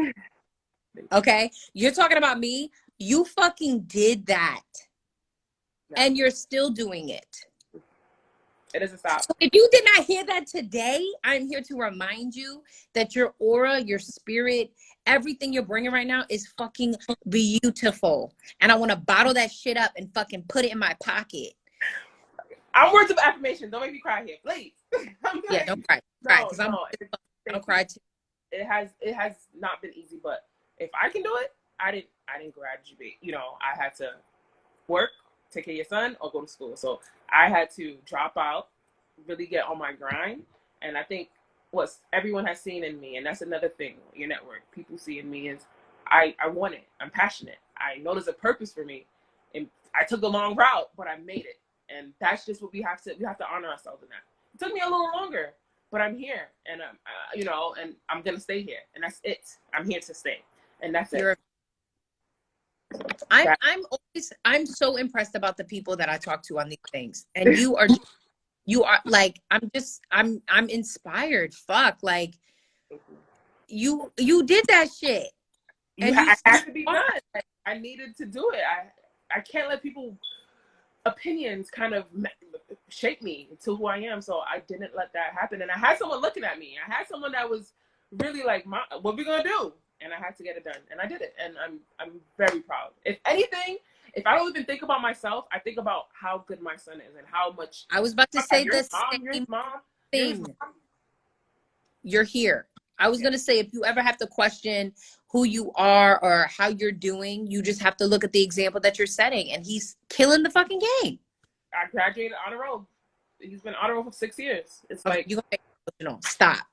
Okay? You're talking about me. You fucking did that. No. And you're still doing it. It doesn't stop. So if you did not hear that today, I'm here to remind you that your aura, your spirit, everything you're bringing right now is fucking beautiful. And I want to bottle that shit up and fucking put it in my pocket. I'm words of affirmation. Don't make me cry here, please. Yeah, don't cry. Cry, because I'll cry too. It has not been easy, but if I can do it, I didn't graduate. You know, I had to work, take care of your son, or go to school. So I had to drop out, really get on my grind. And I think what everyone has seen in me, and that's another thing, your network, people see in me is I want it. I'm passionate. I know there's a purpose for me. And I took a long route, but I made it. And that's just what we have to honor ourselves in that. It took me a little longer, but I'm here, and you know, and I'm gonna stay here, and that's it. I'm here to stay, and that's it. I'm so impressed about the people that I talk to on these things, and you are like, I'm inspired. Fuck, like you did that shit, and I had to be done. I needed to do it. I can't let people opinions kind of shape me to who I am, so I didn't let that happen. And I had someone looking at me. I had someone that was really like, what we gonna do? And I had to get it done, and I did it, and I'm very proud. If anything, if I don't even think about myself, I think about how good my son is and how much. I was about to say the same thing. You're here. I was gonna say, if you ever have to question who you are or how you're doing, you just have to look at the example that you're setting, and he's killing the fucking game. I graduated honor roll. He's been honor roll for 6 years. It's like, you're gonna make me emotional. Stop.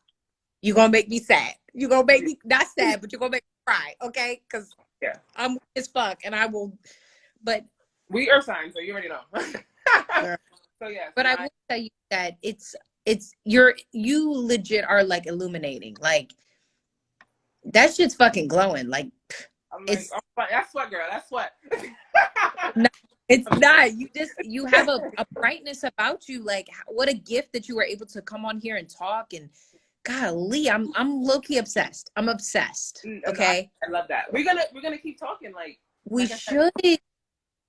You're gonna make me sad. You're gonna make me not sad, but you're gonna make me cry, okay? Because I'm as fuck, and I will. But we are signs, so you already know. So yeah. But I will tell you that you legit are like illuminating. Like that shit's fucking glowing. Like I'm like, that's what, girl. That's what. No, it's not. You have a brightness about you. Like, what a gift that you were able to come on here and talk. And golly, I'm low-key obsessed. I'm obsessed. Okay. I love that. We're gonna keep talking. Like we should.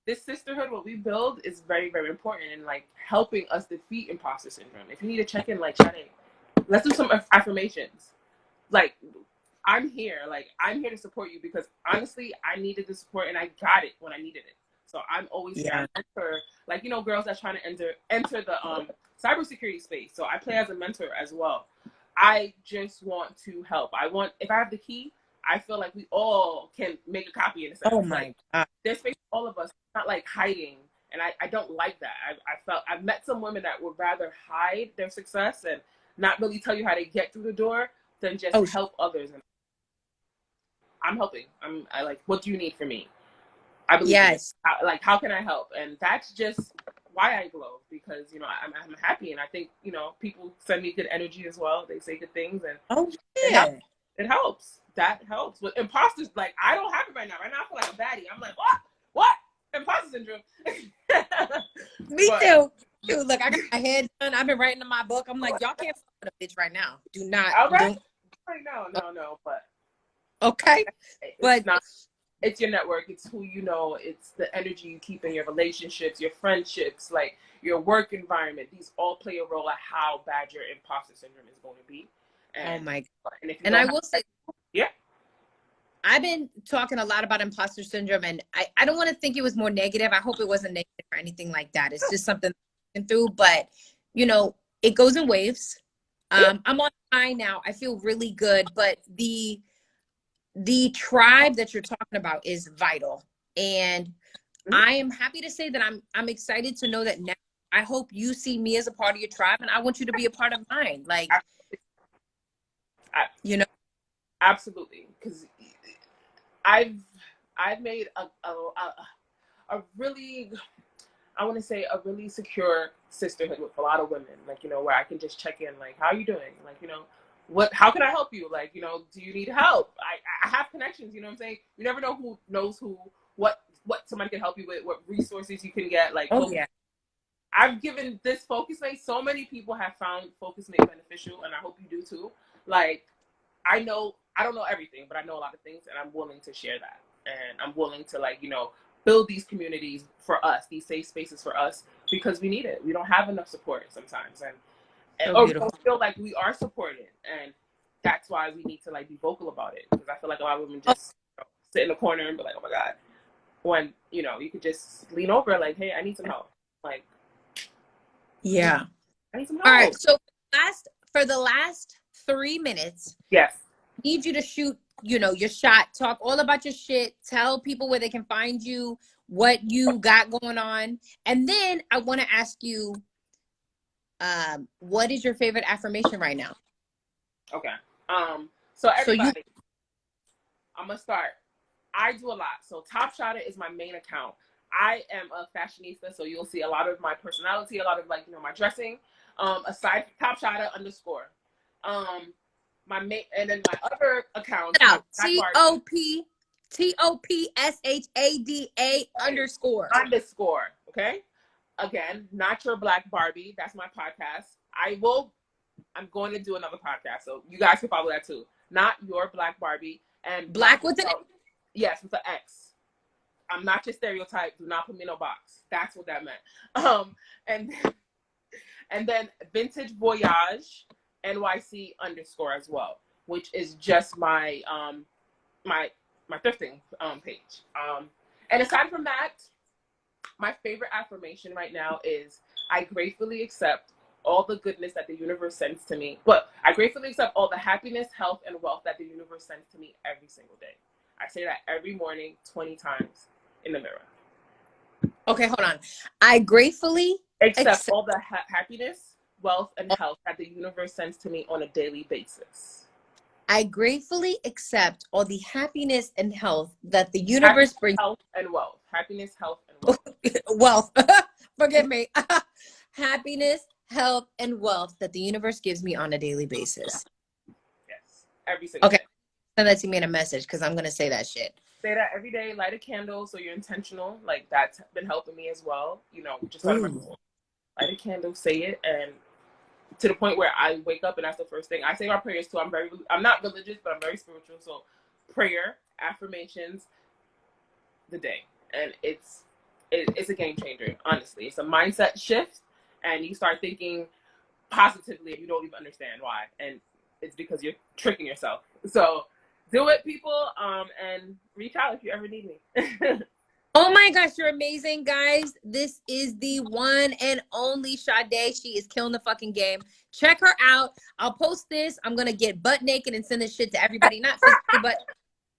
This sisterhood, what we build, is very, very important in like helping us defeat imposter syndrome. If you need to check in, like, Shade, let's do some affirmations. Like, I'm here. Like, I'm here to support you because honestly, I needed the support and I got it when I needed it. So I'm always here for, like, you know, girls that's trying to enter the cybersecurity space. So I play as a mentor as well. I just want to help. If I have the key, I feel like we all can make a copy in a sense. Oh my God. There's space for all of us. It's not like hiding And I don't like that. I've met some women that would rather hide their success and not really tell you how to get through the door than just Oh, help others. And I'm helping. I like, what do you need from me? I believe in it. yes. How can I help? And that's just why I glow, because, you know, I'm happy. And I think, you know, people send me good energy as well. They say good things, and Oh, it helps. yeah. It helps. That helps. With imposters, like, I don't have it right now. Right now, I feel like a baddie. I'm like, what? Imposter syndrome. Me But too. Dude, look, I got my head done. I've been writing in my book. I'm like, y'all can't fuck with a bitch right now. Do not. all right, Don't. no. But Okay. it's But not. It's your network. It's who you know. It's the energy you keep in your relationships, your friendships, like your work environment. These all play a role at how bad your imposter syndrome is going to be. oh And my God. and if you And don't I have, will say, yeah, I've been talking a lot about imposter syndrome, and I don't want to think it was more negative. I hope it wasn't negative or anything like that. It's just something I'm going through, but you know, it goes in waves. I'm on high now. I feel really good, but the tribe that you're talking about is vital. And I am happy to say that I'm excited to know that now I hope you see me as a part of your tribe, and I want you to be a part of mine. Like, I, you know, absolutely, because I've I've made a really, I want to say, a really secure sisterhood with a lot of women, like, you know, where I can just check in, like, how are you doing? Like, you know, how can I help you? Like, you know, do you need help? I have connections, you know what I'm saying? You never know who knows who, what somebody can help you with, what resources you can get. Like, oh yeah. I've given this Focus Mate, so many people have found Focus Mate beneficial, and I hope you do too. Like, I don't know everything, but I know a lot of things, and I'm willing to share that. And I'm willing to, like, you know, build these communities for us, these safe spaces for us, because we need it. We don't have enough support sometimes, So or we beautiful. don't feel like we are supported, and that's why we need to, like, be vocal about it. Because I feel like a lot of women Oh, just, you know, sit in the corner and be like, oh my God, when, you know, you could just lean over, like, hey, I need some help. Like, yeah. I need some All right. help. So for the last 3 minutes, Yes. I need you to shoot, you know, your shot, talk all about your shit, tell people where they can find you, what you got going on. And then I want to ask you, what is your favorite affirmation right now? Okay. So So you everybody, I'm gonna start. I do a lot. So Top Shotta is my main account. I am a fashionista, so you'll see a lot of my personality, a lot of, like, you know, my dressing. Aside from Top Shotta _. My main, and then my other accounts, my out Black Barbie TOPSHADA _ Okay. Again, not Your Blaxk Barbie. That's my podcast. I'm going to do another podcast, so you guys can follow that too. Not Your Blaxk Barbie and black with an yes, with the X. I'm not your stereotype. Do not put me in a box. That's what that meant. And then Vintage Voyage NYC _ as well, which is just my my thrifting page. And aside from that, my favorite affirmation right now is I gratefully accept all the goodness that the universe sends to me. But I gratefully accept all the happiness, health, and wealth that the universe sends to me every single day. I say that every morning, 20 times in the mirror. okay, hold on. I gratefully Accept accept. all the happiness, wealth, and health that the universe sends to me on a daily basis. I gratefully accept all the happiness and health that the Happiness, universe brings. health, and wealth. Happiness, health, and wealth. Wealth. Forgive me. Happiness, health, and wealth that the universe gives me on a daily basis. Yes. Every single Okay. day. Send that to me in a message because I'm gonna say that shit. Say that every day. Light a candle so you're intentional. Like, that's been helping me as well. You know, just light a candle, say it, and to the point where I wake up and that's the first thing I say. My prayers too. I'm not religious, but I'm very spiritual. So prayer, affirmations, the day, and it's a game changer. Honestly, it's a mindset shift, and you start thinking positively, and you don't even understand why, and it's because you're tricking yourself. So do it, people, and reach out if you ever need me. Oh my gosh, you're amazing, guys. This is the one and only Sade. She is killing the fucking game. Check her out. I'll post this. I'm going to get butt naked and send this shit to everybody. Not physically, but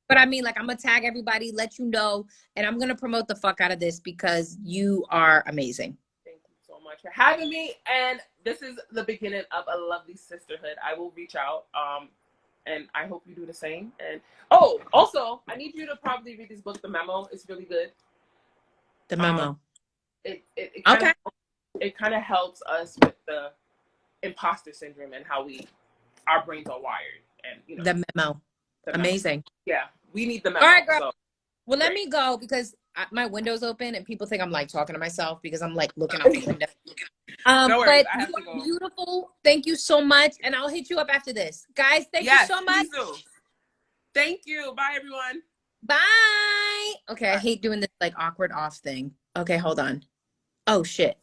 But I mean, like, I'm gonna tag everybody, let you know, and I'm gonna promote the fuck out of this because you are amazing. Thank you so much for having me. And this is the beginning of a lovely sisterhood. I will reach out. And I hope you do the same. And also, I need you to probably read this book, The Memo. It's really good. The memo. It Okay. kind of helps us with the imposter syndrome and how our brains are wired. And The memo. the memo. Amazing. Yeah, we need the memo. All right, girl. So, Well, let me go because my window's open and people think I'm like talking to myself because I'm like looking out the window. No worries, But I have you to are go. beautiful. Thank you so much. And I'll hit you up after this. Guys, thank you so much. Please do. Thank you. Bye, everyone. Bye. Okay, I hate doing this like awkward off thing. Okay, hold on. Oh, shit.